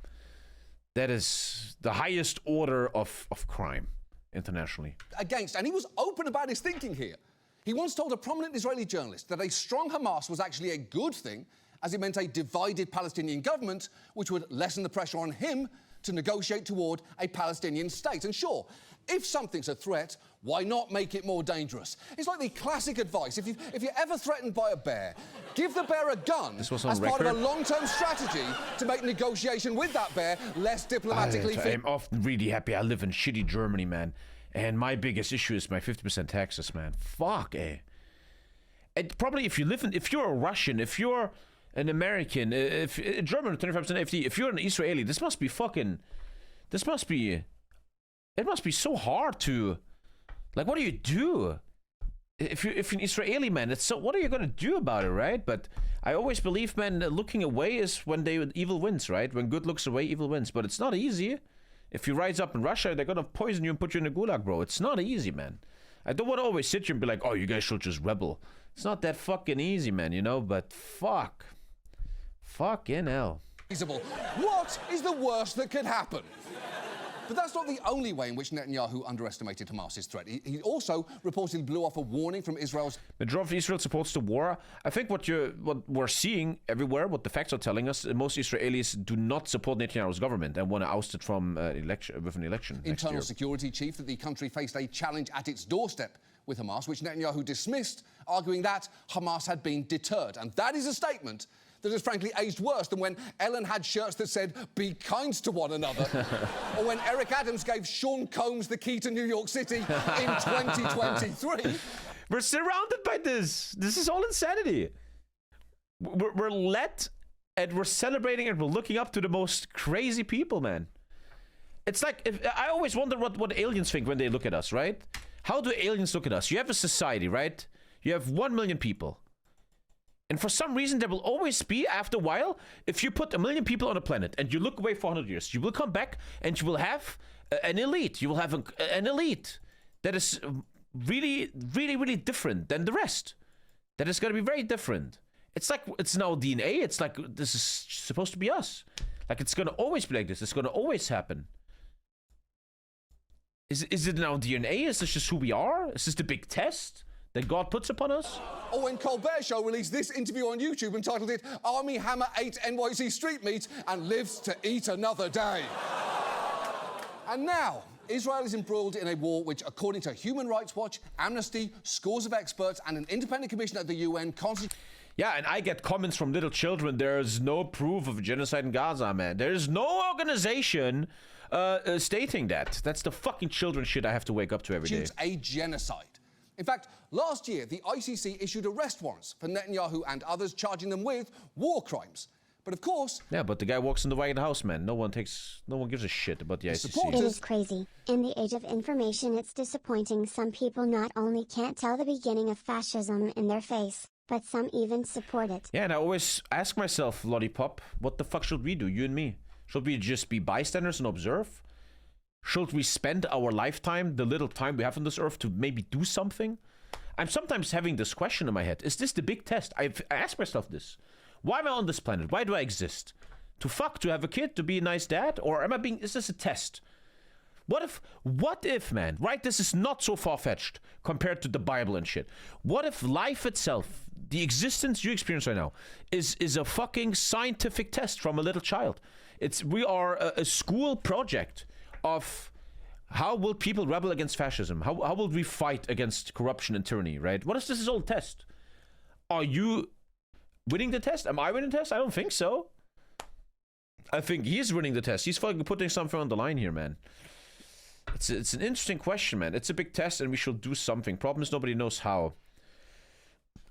That is the highest order of crime internationally. Against, and he was open about his thinking here. He once told a prominent Israeli journalist that a strong Hamas was actually a good thing, as it meant a divided Palestinian government, which would lessen the pressure on him to negotiate toward a Palestinian state. And sure, if something's a threat, why not make it more dangerous? It's like the classic advice. If you're ever threatened by a bear, give the bear a gun as part of a long-term strategy to make negotiation with that bear less diplomatically I'm often really happy I live in shitty Germany, man. And my biggest issue is my 50% taxes, man. Fuck, eh. And probably if you're a Russian, if you're an American, if a German, 25% FD, if you're an Israeli, it must be so hard to, like, what do you do? If you're an Israeli, man, what are you gonna do about it, right? But I always believe, man, looking away is when evil wins, right? When good looks away, evil wins. But it's not easy. If you rise up in Russia, they're gonna poison you and put you in a gulag, bro. It's not easy, man. I don't want to always sit here and be like, oh, you guys should just rebel. It's not that fucking easy, man, you know? But fucking hell. What is the worst that could happen? But that's not the only way in which Netanyahu underestimated Hamas's threat. He also reportedly blew off a warning from Israel's... Majority of Israel supports the war. I think what we're seeing everywhere, what the facts are telling us, most Israelis do not support Netanyahu's government and want to oust it from with an election. Internal security chief that the country faced a challenge at its doorstep with Hamas, which Netanyahu dismissed, arguing that Hamas had been deterred. And that is a statement that has frankly aged worse than when Ellen had shirts that said, be kind to one another, or when Eric Adams gave Sean Combs the key to New York City in 2023. We're surrounded by this. This is all insanity. We're let, and we're celebrating, and we're looking up to the most crazy people, man. It's like, I always wonder what aliens think when they look at us, right? How do aliens look at us? You have a society, right? You have 1 million people. And for some reason, there will always be, after a while, if you put 1 million people on a planet and you look away for 100 years, you will come back and you will have an elite. You will have an elite that is really, really, really different than the rest. That is going to be very different. It's like, it's in our DNA. It's like, this is supposed to be us. Like, it's going to always be like this. It's going to always happen. Is it in our DNA? Is this just who we are? Is this the big test that God puts upon us? Or when Colbert Show released this interview on YouTube and titled it, Army Hammer ate NYC street meat and lives to eat another day. And now, Israel is embroiled in a war which, according to Human Rights Watch, Amnesty, scores of experts and an independent commission at the UN Yeah, and I get comments from little children, there's no proof of genocide in Gaza, man. There's no organization stating that. That's the fucking children shit I have to wake up to every day. It's a genocide. In fact, last year, the ICC issued arrest warrants for Netanyahu and others, charging them with war crimes. But of course... Yeah, but the guy walks in the White House, man. No one gives a shit about the ICC. It is crazy. In the age of information, it's disappointing some people not only can't tell the beginning of fascism in their face, but some even support it. Yeah, and I always ask myself, Lollipop, what the fuck should we do, you and me? Should we just be bystanders and observe? Should we spend our lifetime, the little time we have on this earth, to maybe do something? I'm sometimes having this question in my head. Is this the big test? I ask myself this. Why am I on this planet? Why do I exist? To fuck, to have a kid, to be a nice dad? Or is this a test? What if, man, right? This is not so far-fetched compared to the Bible and shit. What if life itself, the existence you experience right now, is a fucking scientific test from a little child? We are a school project of how will people rebel against fascism? How will we fight against corruption and tyranny, right? What if this is all a test? Are you winning the test? Am I winning the test? I don't think so. I think he's winning the test. He's fucking putting something on the line here, man. It's an interesting question, man. It's a big test and we should do something. Problem is nobody knows how.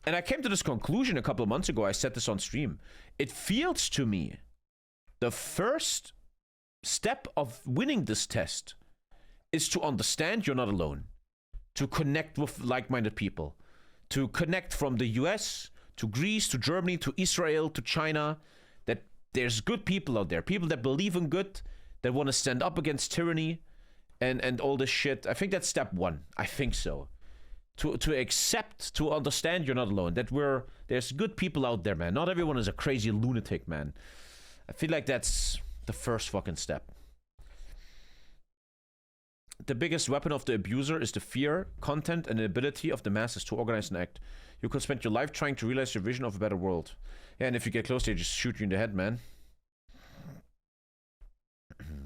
And I came to this conclusion a couple of months ago. I said this on stream. It feels to me the first step of winning this test is to understand you're not alone. To connect with like-minded people. To connect from the US to Greece to Germany to Israel to China. That there's good people out there. People that believe in good. That want to stand up against tyranny. And all this shit. I think that's step one. I think so. To accept, to understand you're not alone. That there's good people out there, man. Not everyone is a crazy lunatic, man. I feel like that's the first fucking step. The biggest weapon of the abuser is the fear, content, and the ability of the masses to organize and act. You could spend your life trying to realize your vision of a better world. Yeah, and if you get close, they just shoot you in the head, man.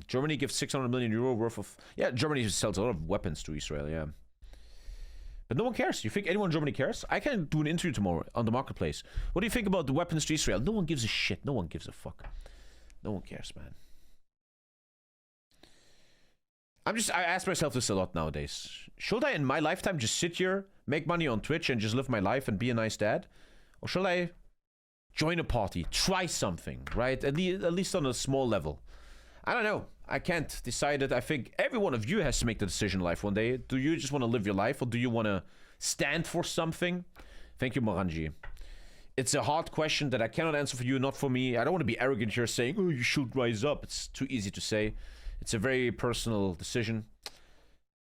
Germany gives 600 million euro worth of... Yeah, Germany sells a lot of weapons to Israel, yeah. But no one cares. You think anyone in Germany cares? I can do an interview tomorrow on the marketplace. What do you think about the weapons to Israel? No one gives a shit. No one gives a fuck. No one cares, man. I ask myself this a lot nowadays. Should I, in my lifetime, just sit here, make money on Twitch, and just live my life and be a nice dad? Or should I join a party, try something, right? At least on a small level. I don't know. I can't decide it. I think every one of you has to make the decision in life one day. Do you just want to live your life, or do you want to stand for something? Thank you, Moranji. It's a hard question that I cannot answer for you, not for me. I don't want to be arrogant here saying, oh, you should rise up. It's too easy to say. It's a very personal decision.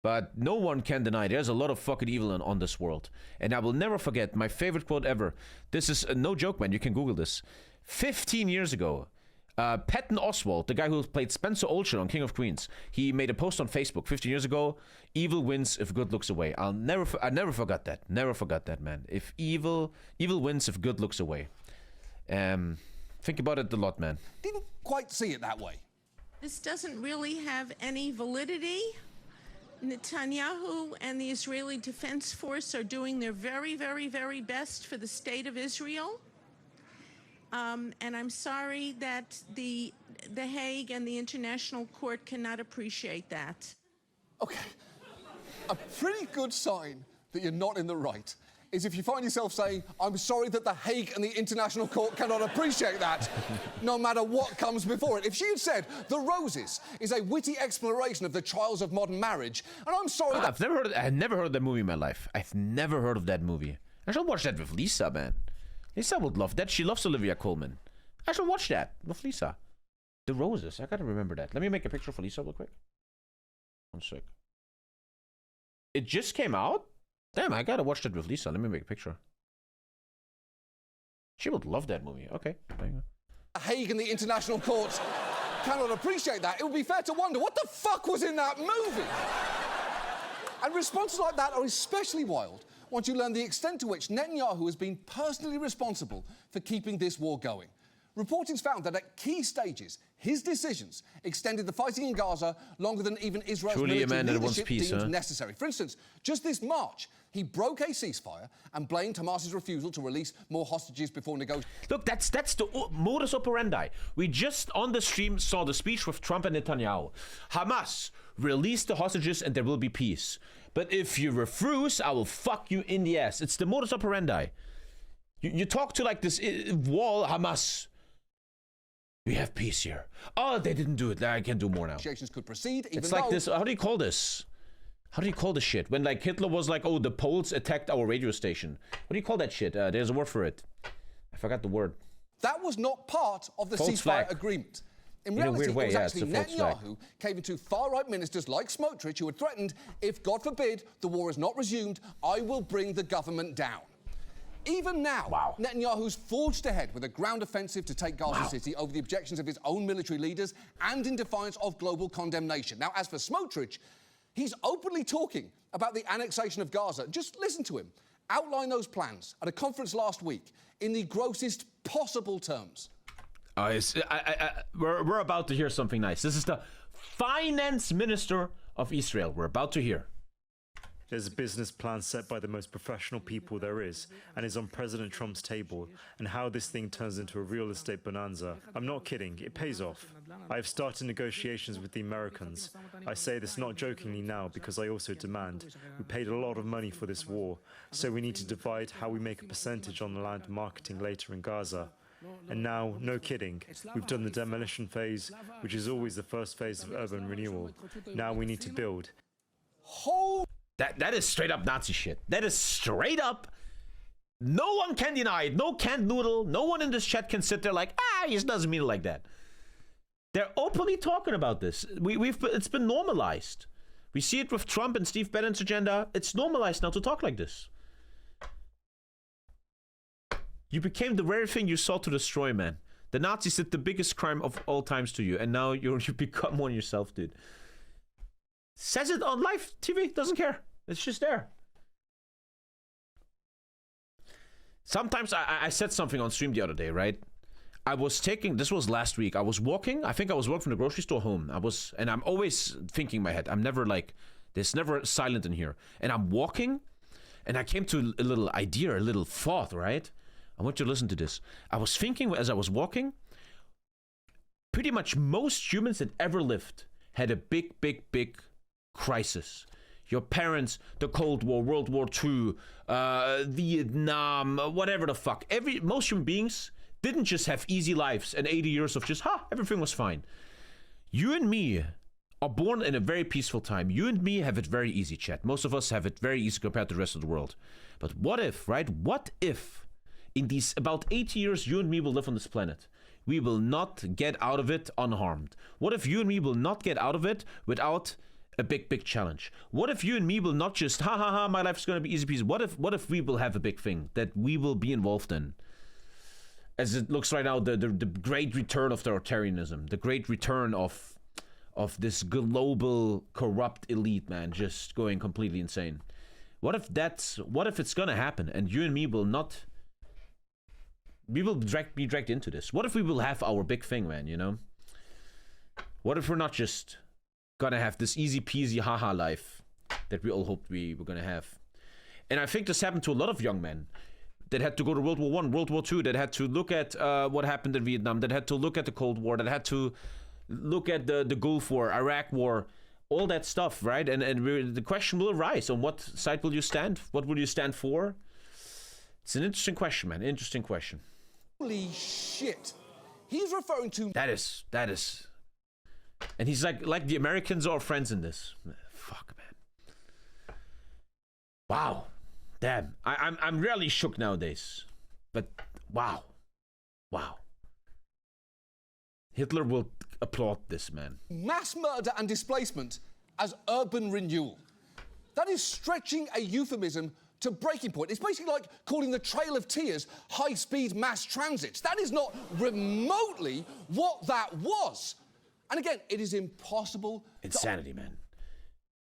But no one can deny there's a lot of fucking evil on this world. And I will never forget my favorite quote ever. This is no joke, man. You can Google this. 15 years ago, Patton Oswalt, the guy who played Spencer Olshan on King of Queens, he made a post on Facebook 15 years ago. Evil wins if good looks away. I never forgot that. Never forgot that, man. If evil wins if good looks away. Think about it a lot, man. Didn't quite see it that way. This doesn't really have any validity. Netanyahu and the Israeli Defense Force are doing their very, very, very best for the state of Israel. And I'm sorry that the Hague and the International Court cannot appreciate that. Okay. A pretty good sign that you're not in the right is if you find yourself saying, I'm sorry that the Hague and the International Court cannot appreciate that, no matter what comes before it. If she had said, The Roses is a witty exploration of the trials of modern marriage, and I'm sorry that... I've never heard of that movie in my life. I've never heard of that movie. I should watch that with Lisa, man. Lisa would love that. She loves Olivia Colman. I should watch that with Lisa. The Roses. I gotta remember that. Let me make a picture for Lisa real quick. One sec. It just came out? Damn, I gotta watch that with Lisa. Let me make a picture. She would love that movie. Okay, there you go. The Hague and the International Court cannot appreciate that. It would be fair to wonder, what the fuck was in that movie? And responses like that are especially wild once you learn the extent to which Netanyahu has been personally responsible for keeping this war going. Reporting's found that at key stages, his decisions extended the fighting in Gaza longer than even Israel's military leadership deemed necessary. For instance, just this March, he broke a ceasefire and blamed Hamas's refusal to release more hostages before negotiating. Look, that's the modus operandi. We just on the stream saw the speech with Trump and Netanyahu. Hamas, release the hostages and there will be peace. But if you refuse, I will fuck you in the ass. It's the modus operandi. You talk to like this wall, Hamas. We have peace here. Oh, they didn't do it. I can do more now. Negotiations could proceed, even it's like this. How do you call this? How do you call this shit? When like Hitler was like, oh, the Poles attacked our radio station. What do you call that shit? There's a word for it. I forgot the word. That was not part of the ceasefire agreement. In reality, it was actually Netanyahu caving to far-right ministers like Smotrich who had threatened, if, God forbid, the war is not resumed, I will bring the government down. Even now, Netanyahu's forged ahead with a ground offensive to take Gaza City over the objections of his own military leaders and in defiance of global condemnation. Now, as for Smotrich, he's openly talking about the annexation of Gaza. Just listen to him outline those plans at a conference last week in the grossest possible terms. We're about to hear something nice. This is the finance minister of Israel. We're about to hear. There's a business plan set by the most professional people there is and is on President Trump's table, and how this thing turns into a real estate bonanza. I'm not kidding, it pays off. I have started negotiations with the Americans. I say this not jokingly now because I also demand. We paid a lot of money for this war, so we need to divide how we make a percentage on the land marketing later in Gaza. And now, no kidding, we've done the demolition phase, which is always the first phase of urban renewal. Now we need to build. That is straight up Nazi shit. That is straight up. No one can deny it. No canned noodle. No one in this chat can sit there like, he doesn't mean it like that. They're openly talking about this. It's been normalized. We see it with Trump and Steve Bannon's agenda. It's normalized now to talk like this. You became the very thing you sought to destroy, man. The Nazis did the biggest crime of all times to you, and now you become one yourself, dude. Says it on live TV, doesn't care. It's just there. Sometimes I said something on stream the other day, right? I was taking, this was last week, I was walking, I think I was walking from the grocery store home. And I'm always thinking in my head, I'm never like, there's never silent in here. And I'm walking, and I came to a little idea, a little thought, right? I want you to listen to this. I was thinking as I was walking, pretty much most humans that ever lived had a big crisis. Your parents, the Cold War, World War II, Vietnam, whatever the fuck. Most human beings didn't just have easy lives and 80 years of just, everything was fine. You and me are born in a very peaceful time. You and me have it very easy, chat. Most of us have it very easy compared to the rest of the world. But what if, right? What if in these about 80 years you and me will live on this planet? We will not get out of it unharmed. What if you and me will not get out of it without a big challenge? What if you and me will not just my life's gonna be easy peasy? What if we will have a big thing that we will be involved in? As it looks right now, the great return of authoritarianism, the great return of this global corrupt elite, man, just going completely insane. What if it's gonna happen and you and me will not? We will be dragged into this. What if we will have our big thing, man? You know? What if we're not just gonna have this easy peasy life that we all hoped we were gonna have? And I think this happened to a lot of young men that had to go to World War I, World War II, that had to look at what happened in Vietnam, that had to look at the Cold War, that had to look at the Gulf War, Iraq War, all that stuff, right? And the question will arise: on what side will you stand? What will you stand for? It's an interesting question, man. Interesting question. Holy shit! He's referring to that is. And he's like the Americans are friends in this. Fuck, man. Wow. Damn. I'm really shook nowadays. But wow. Hitler will applaud this, man. Mass murder and displacement as urban renewal. That is stretching a euphemism to breaking point. It's basically like calling the Trail of Tears high-speed mass transits. That is not remotely what that was. And again, it is impossible. Insanity, man.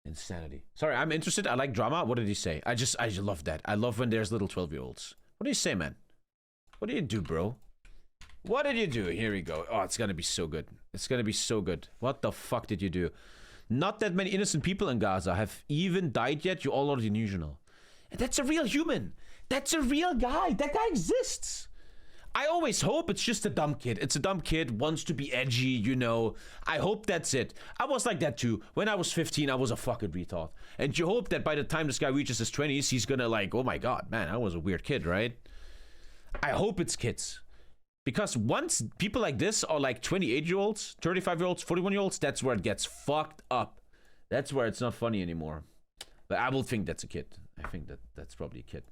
Insanity. Sorry, I'm interested. I like drama. What did he say? I just love that. I love when there's little 12-year-olds. What do you say, man? What do you do, bro? What did you do? Here we go. Oh, it's gonna be so good. It's gonna be so good. What the fuck did you do? Not that many innocent people in Gaza have even died yet. You all already knew, you know. And that's a real human. That's a real guy. That guy exists. I always hope it's just a dumb kid. It's a dumb kid, wants to be edgy, you know. I hope that's it. I was like that too. When I was 15, I was a fucking retard. And you hope that by the time this guy reaches his 20s, he's gonna like, oh my god, man, I was a weird kid, right? I hope it's kids. Because once people like this are like 28-year-olds, 35-year-olds, 41-year-olds, that's where it gets fucked up. That's where it's not funny anymore. But I will think that's a kid. I think that's probably a kid.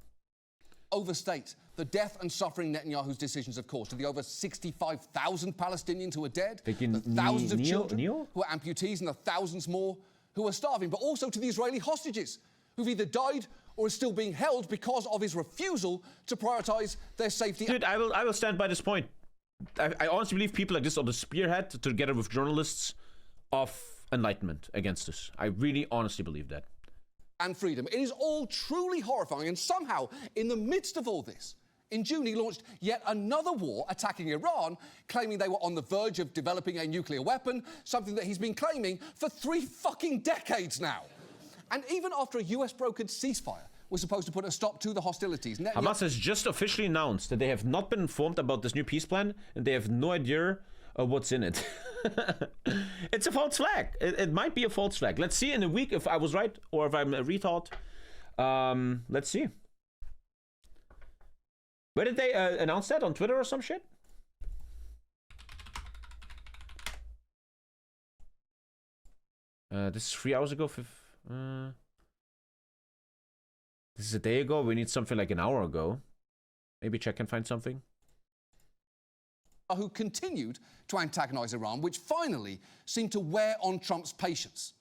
Overstate the death and suffering Netanyahu's decisions, of course, to the over 65,000 Palestinians who are dead, the thousands of children who are amputees, and the thousands more who are starving, but also to the Israeli hostages who've either died or is still being held because of his refusal to prioritize their safety. Dude, I will stand by this point. I honestly believe people like this are the spearhead, together with journalists, of enlightenment against this. I really honestly believe that. And freedom. It is all truly horrifying, and somehow, in the midst of all this, in June he launched yet another war attacking Iran, claiming they were on the verge of developing a nuclear weapon, something that he's been claiming for 3 fucking decades now. And even after a US-brokered ceasefire was supposed to put a stop to the hostilities, Hamas has just officially announced that they have not been informed about this new peace plan, and they have no idea what's in it. It's a false flag. It might be a false flag. Let's see in a week if I was right or if I'm a retard. Let's see. Where did they announce that? On Twitter or some shit? This is 3 hours ago. This is a day ago. We need something like an hour ago. Maybe check and find something. Who continued to antagonize Iran, which finally seemed to wear on Trump's patience.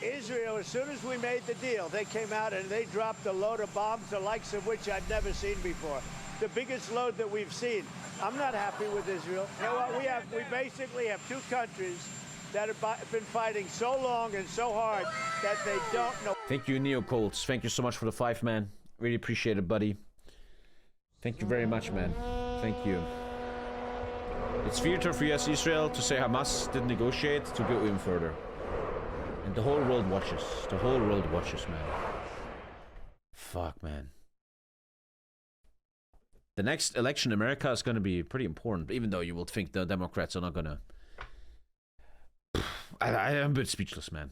Israel, as soon as we made the deal, they came out and they dropped a load of bombs, the likes of which I'd never seen before. The biggest load that we've seen. I'm not happy with Israel. You know what? We basically have 2 countries that have been fighting so long and so hard that they don't know. Thank you, Neo Colts. Thank you so much for the 5, man. Really appreciate it, buddy. Thank you very much, man. Thank you. It's theater for US Israel to say Hamas didn't negotiate to go even further. And the whole world watches. The whole world watches, man. Fuck, man. The next election in America is going to be pretty important, even though you will think the Democrats are not going to... I am a bit speechless, man.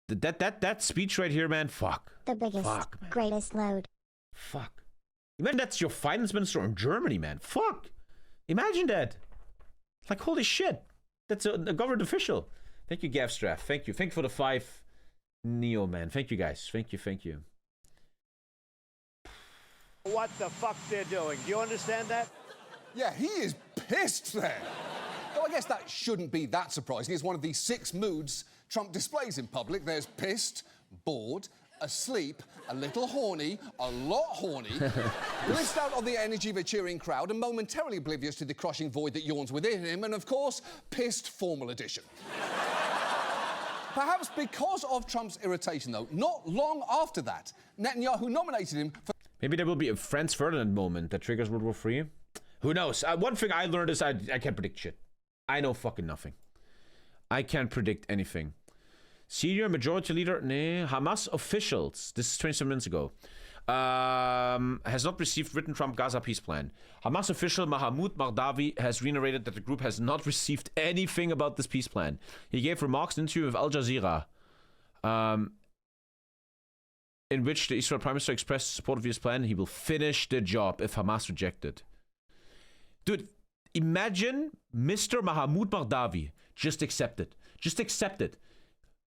That speech right here, man, fuck. The biggest, fuck, greatest load. Fuck. Imagine that's your finance minister in Germany, man. Fuck. Imagine that. Like, holy shit. That's a government official. Thank you, Gavstraff. Thank you. Thank you for the 5, Neo, man. Thank you, guys. Thank you, thank you. What the fuck they're doing. Do you understand that? Yeah, he is pissed there. Though I guess that shouldn't be that surprising. It's one of the 6 moods Trump displays in public. There's pissed, bored, asleep, a little horny, a lot horny, blissed out on the energy of a cheering crowd and momentarily oblivious to the crushing void that yawns within him, and of course, pissed formal edition. Perhaps because of Trump's irritation, though, not long after that, Netanyahu nominated him for... Maybe there will be a Franz Ferdinand moment that triggers World War III. Who knows? One thing I learned is I can't predict shit. I know fucking nothing. I can't predict anything. Senior Majority Leader, Hamas officials, this is 27 minutes ago, has not received written Trump-Gaza peace plan. Hamas official Mahmoud Mardawi has reiterated that the group has not received anything about this peace plan. He gave remarks in an interview with Al Jazeera, in which the Israel Prime Minister expressed support of his plan. He will finish the job if Hamas rejected. Dude, imagine Mr. Mahmoud Mardawi just accept it. Just accept it.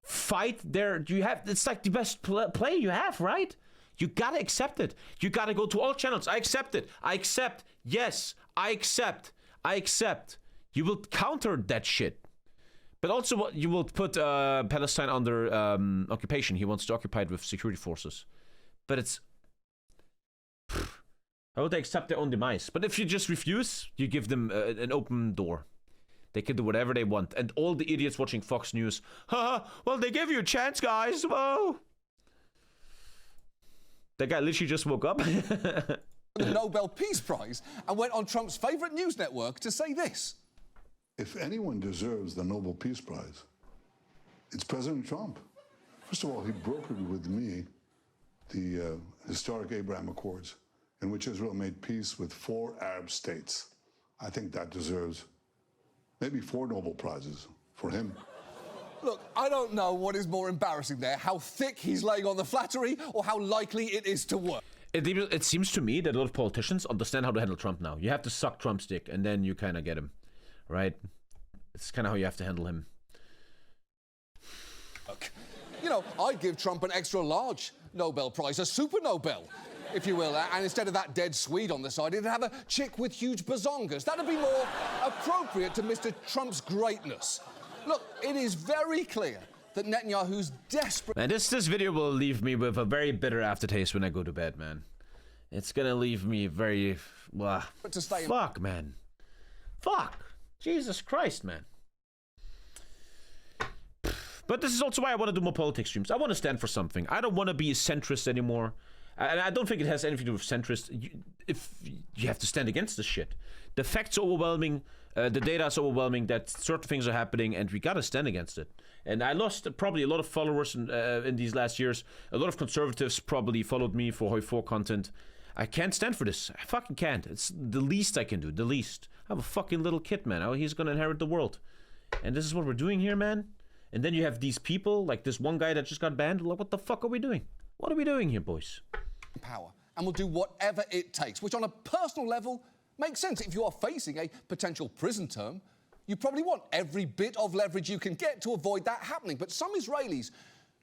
Fight there. It's like the best play you have, right? You gotta accept it. You gotta go to all channels. I accept it. I accept. Yes, I accept. I accept. You will counter that shit. But also, you will put Palestine under occupation. He wants to occupy it with security forces. But it's... How would they accept their own demise? But if you just refuse, you give them an open door. They can do whatever they want. And all the idiots watching Fox News, well, they gave you a chance, guys. Whoa. That guy literally just woke up. The Nobel Peace Prize and went on Trump's favorite news network to say this. If anyone deserves the Nobel Peace Prize, it's President Trump. First of all, he brokered with me the historic Abraham Accords, in which Israel made peace with 4 Arab states. I think that deserves maybe 4 Nobel Prizes for him. Look, I don't know what is more embarrassing there, how thick he's laying on the flattery or how likely it is to work. It seems to me that a lot of politicians understand how to handle Trump now. You have to suck Trump's dick and then you kind of get him, right? It's kind of how you have to handle him. Look, you know, I'd give Trump an extra large Nobel Prize, a super Nobel, if you will, and instead of that dead Swede on the side, it'd have a chick with huge bazongas. That'd be more appropriate to Mr. Trump's greatness. Look, it is very clear that Netanyahu's desperate... Man, this video will leave me with a very bitter aftertaste when I go to bed, man. It's gonna leave me very... fuck, man. Fuck. Jesus Christ, man. But this is also why I want to do more politics streams. I want to stand for something. I don't want to be a centrist anymore. And I don't think it has anything to do with centrist. If you have to stand against this shit. The facts are overwhelming. The data is overwhelming that certain things are happening, and we gotta stand against it. And I lost probably a lot of followers in these last years. A lot of conservatives probably followed me for Hoi4 content. I can't stand for this. I fucking can't. It's the least I can do. The least. I have a fucking little kid, man. Oh, he's gonna inherit the world. And this is what we're doing here, man. And then you have these people, like this one guy that just got banned. Like, what the fuck are we doing? What are we doing here, boys? Power, and will do whatever it takes, which on a personal level makes sense. If you are facing a potential prison term, you probably want every bit of leverage you can get to avoid that happening. But some Israelis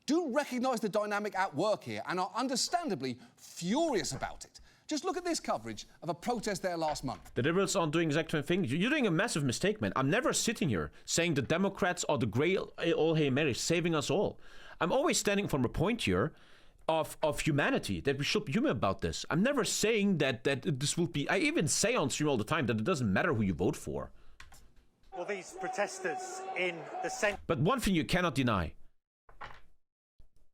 do recognise the dynamic at work here and are understandably furious about it. Just look at this coverage of a protest there last month. The liberals aren't doing exactly the same thing. You're doing a massive mistake, man. I'm never sitting here saying the Democrats are the great all Hail Mary saving us all. I'm always standing from a point here of humanity, that we should be human about this. I'm never saying that this will be... I even say on stream all the time that it doesn't matter who you vote for. Well, these protesters in the centre... But one thing you cannot deny.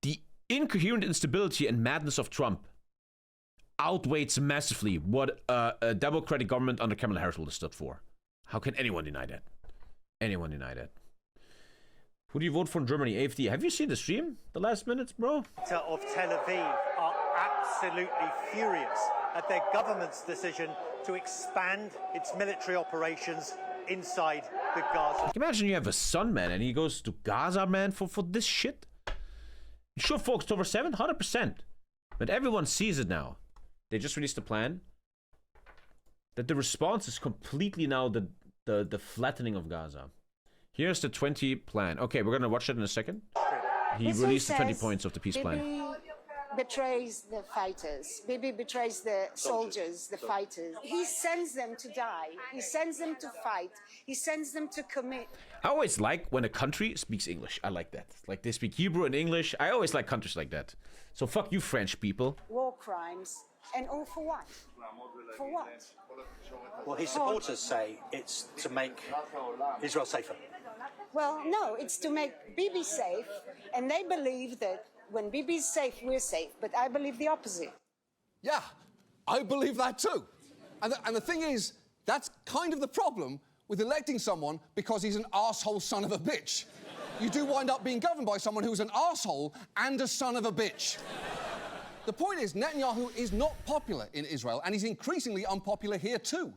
The incoherent instability and madness of Trump outweighs massively what a Democratic government under Kamala Harris will have stood for. How can anyone deny that? Anyone deny that? Who do you vote for in Germany? AfD. Have you seen the stream? The last minutes, bro? ...of Tel Aviv are absolutely furious at their government's decision to expand its military operations inside the Gaza. Imagine you have a son, man, and he goes to Gaza, man, for this shit. Sure, folks, October 7th, 100%. But everyone sees it now. They just released a plan that the response is completely now the flattening of Gaza. Here's the 20 plan. Okay, we're gonna watch that in a second. He released the 20 points of the peace plan. Bibi betrays the fighters. Bibi betrays the soldiers, the fighters. He sends them to die. He sends them to fight. He sends them to commit. I always like when a country speaks English. I like that. Like they speak Hebrew and English. I always like countries like that. So fuck you, French people. War crimes. And all for what? For what? Well, his supporters say it's to make Israel safer. Well, no, it's to make Bibi safe, and they believe that when Bibi's safe, we're safe. But I believe the opposite. Yeah, I believe that too. And the thing is, that's kind of the problem with electing someone because he's an arsehole son of a bitch. You do wind up being governed by someone who's an arsehole and a son of a bitch. The point is, Netanyahu is not popular in Israel, and he's increasingly unpopular here too.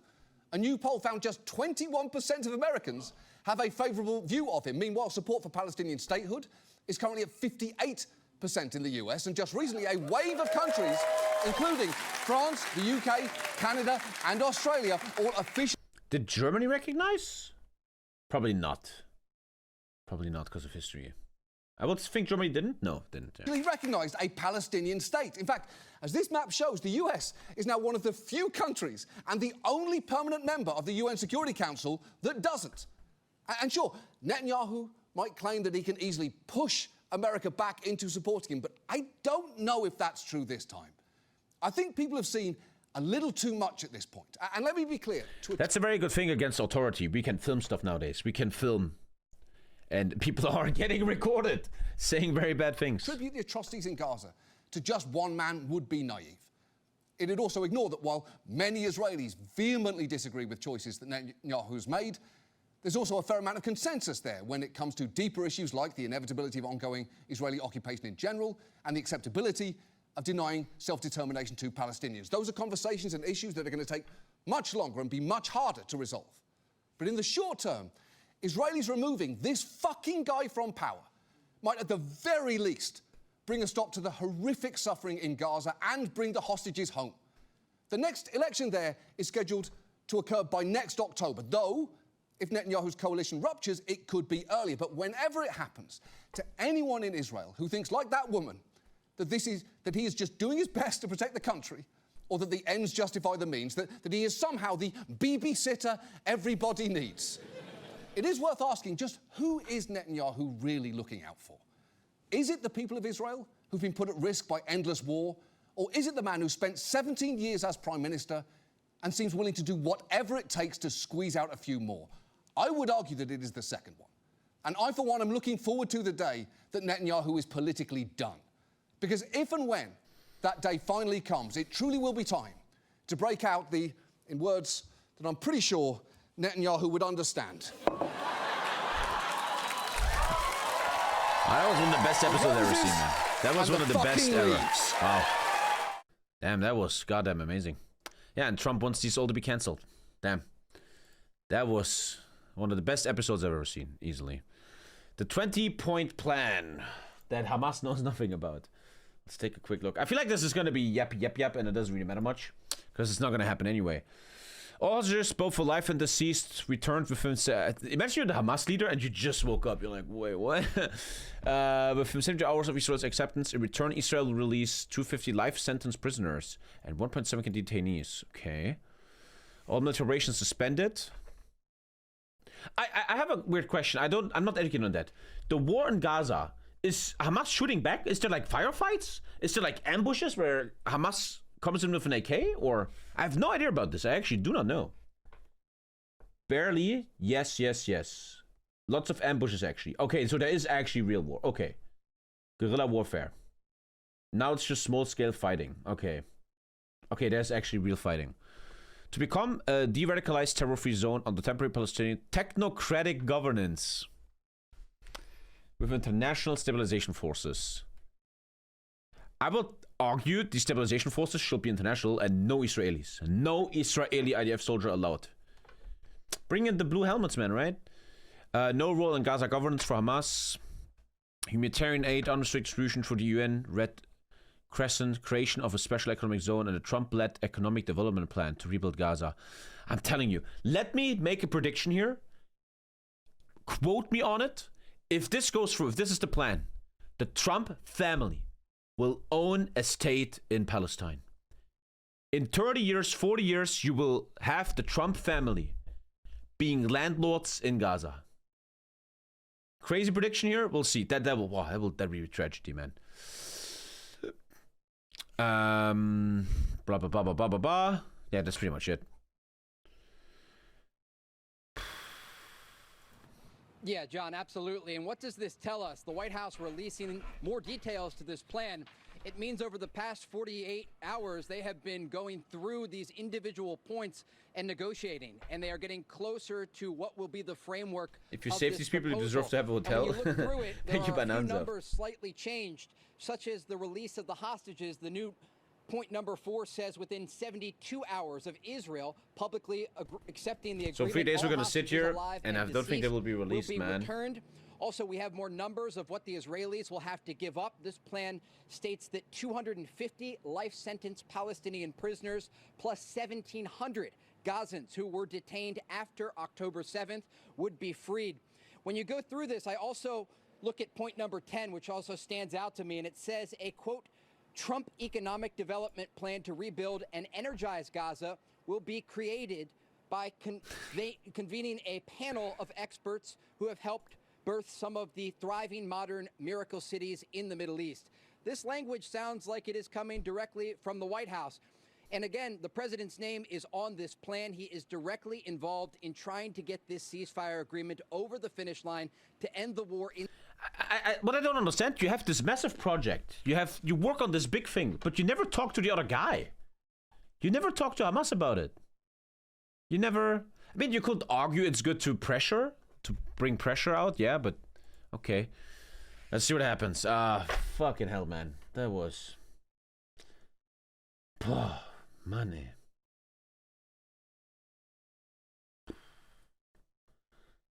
A new poll found just 21% of Americans have a favourable view of him. Meanwhile, support for Palestinian statehood is currently at 58% in the US, and just recently a wave of countries, including France, the UK, Canada and Australia, all officially... Did Germany recognize? Probably not. Probably not because of history. I would think Germany didn't? No, didn't. He recognised a Palestinian state. In fact, as this map shows, the US is now one of the few countries and the only permanent member of the UN Security Council that doesn't. And sure, Netanyahu might claim that he can easily push America back into supporting him, but I don't know if that's true this time. I think people have seen a little too much at this point. And let me be clear. That's a very good thing against authority. We can film stuff nowadays. We can film. And people are getting recorded saying very bad things. Attribute the atrocities in Gaza to just one man would be naive. It'd also ignore that while many Israelis vehemently disagree with choices that Netanyahu's made, there's also a fair amount of consensus there when it comes to deeper issues like the inevitability of ongoing Israeli occupation in general and the acceptability of denying self-determination to Palestinians. Those are conversations and issues that are going to take much longer and be much harder to resolve. But in the short term, Israelis removing this fucking guy from power might at the very least bring a stop to the horrific suffering in Gaza and bring the hostages home. The next election there is scheduled to occur by next October, though if Netanyahu's coalition ruptures, it could be earlier. But whenever it happens, to anyone in Israel who thinks, like that woman, that he is just doing his best to protect the country, or that the ends justify the means, that he is somehow the babysitter everybody needs, it is worth asking just who is Netanyahu really looking out for? Is it the people of Israel who've been put at risk by endless war? Or is it the man who spent 17 years as Prime Minister and seems willing to do whatever it takes to squeeze out a few more? I would argue that it is the second one. And I, for one, am looking forward to the day that Netanyahu is politically done. Because if and when that day finally comes, it truly will be time to break out the, in words that I'm pretty sure Netanyahu would understand. That was one of the best episodes I've ever seen, man. That was one of the best ever. Wow. Damn, that was goddamn amazing. Yeah, and Trump wants these all to be cancelled. Damn. That was one of the best episodes I've ever seen, easily. The 20-point plan that Hamas knows nothing about. Let's take a quick look. I feel like this is going to be yep, and it doesn't really matter much, because it's not going to happen anyway. All hostages, both for life and deceased, returned within... imagine you're the Hamas leader and you just woke up. You're like, wait, what? Within 70 hours of Israel's acceptance, in return, Israel will release 250 life-sentence prisoners and 1.7 detainees. Okay. All military operations suspended. I have a weird question. I'm not educated on that. The war in Gaza, is Hamas shooting back? Is there like firefights? Is there like ambushes where Hamas comes in with an AK? Or I have no idea about this. I actually do not know. Barely. Yes. Lots of ambushes actually. Okay, so there is actually real war. Okay. Guerrilla warfare. Now it's just small scale fighting. Okay. Okay, there's actually real fighting. To become a de-radicalized terror-free zone under temporary Palestinian technocratic governance with international stabilization forces. I will argue the stabilization forces should be international and no Israelis. No Israeli IDF soldier allowed. Bring in the blue helmets, man, right? No role in Gaza governance for Hamas. Humanitarian aid, unrestricted distribution for the UN, Red Crescent, creation of a special economic zone, and a Trump-led economic development plan to rebuild Gaza. I'm telling you, let me make a prediction here. Quote me on it. If this goes through, if this is the plan, the Trump family will own a state in Palestine. In 30 years, 40 years, you will have the Trump family being landlords in Gaza. Crazy prediction here. We'll see. That will be a tragedy, man. Blah blah blah blah blah blah blah. Yeah, that's pretty much it. Yeah, John, absolutely. And what does this tell us? The White House releasing more details to this plan. It means over the past 48 hours, they have been going through these individual points and negotiating, and they are getting closer to what will be the framework. If you save these people, you deserve to have a hotel. And when you look through it, there Thank you, are a few Bonanza. numbers slightly changed, such as the release of the hostages. The new point number 4 says within 72 hours of Israel publicly accepting the agreement. So 3 days we're all going to sit here, alive and I don't think they will be released, man. Returned. Also, we have more numbers of what the Israelis will have to give up. This plan states that 250 life sentence Palestinian prisoners plus 1,700 Gazans who were detained after October 7th would be freed. When you go through this, I also look at point number 10, which also stands out to me, and it says a, quote, Trump economic development plan to rebuild and energize Gaza will be created by convening a panel of experts who have helped birth some of the thriving modern miracle cities in the Middle East. This language sounds like it is coming directly from the White House. And again, the president's name is on this plan. He is directly involved in trying to get this ceasefire agreement over the finish line to end the war in... What I don't understand, you have this massive project. You work on this big thing, but you never talk to the other guy. You never talk to Hamas about it. You never... I mean, you could argue it's good to bring pressure out, yeah, but okay. Let's see what happens. Fucking hell, man. That was... Oh, money.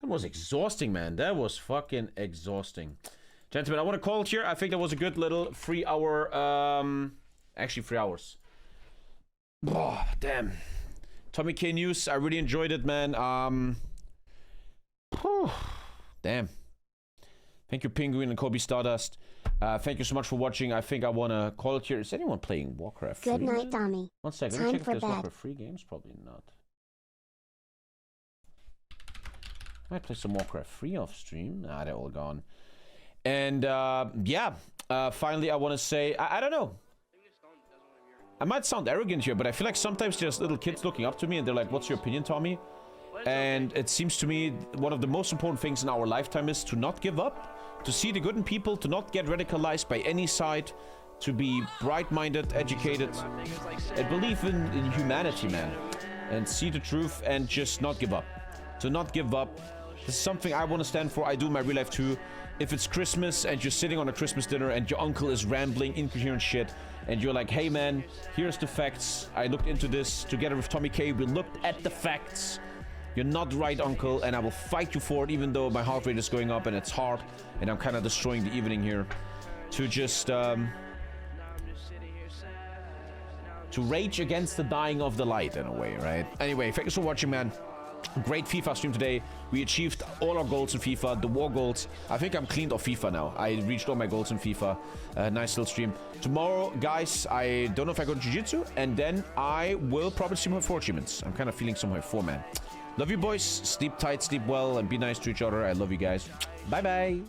That was exhausting, man. That was fucking exhausting. Gentlemen, I want to call it here. I think that was a good little 3 hour, actually 3 hours. Oh, damn. TommyKay News, I really enjoyed it, man. Damn. Thank you, Penguin and Kobe Stardust. Thank you so much for watching. I think I want to call it here. Is anyone playing Warcraft 3? Good night, Tommy. 1 second. Let me check if there's Warcraft 3 games. Probably not. I might play some Warcraft 3 off stream. Nah, they're all gone. And yeah, finally, I want to say, I don't know. I might sound arrogant here, but I feel like sometimes there's little kids looking up to me and they're like, what's your opinion, Tommy? And it seems to me one of the most important things in our lifetime is to not give up, to see the good in people, to not get radicalized by any side, to be bright-minded, educated, and believe in humanity, man. And see the truth and just not give up. To not give up. This is something I want to stand for. I do in my real life too. If it's Christmas and you're sitting on a Christmas dinner and your uncle is rambling incoherent shit and you're like, hey man, here's the facts. I looked into this together with TommyKay. We looked at the facts. You're not right, uncle, and I will fight you for it, even though my heart rate is going up and it's hard and I'm kind of destroying the evening here. To just to rage against the dying of the light in a way, right? Anyway, thanks for watching, man. Great FIFA stream today. We achieved all our goals in FIFA, the war goals. I think I'm cleaned off FIFA now. I reached all my goals in FIFA. Nice little stream. Tomorrow, guys, I don't know if I go to Jiu-Jitsu, and then I will probably stream Hoi 4 achievements. I'm kind of feeling some Hoi 4, man. Love you, boys. Sleep tight, sleep well, and be nice to each other. I love you guys. Bye-bye.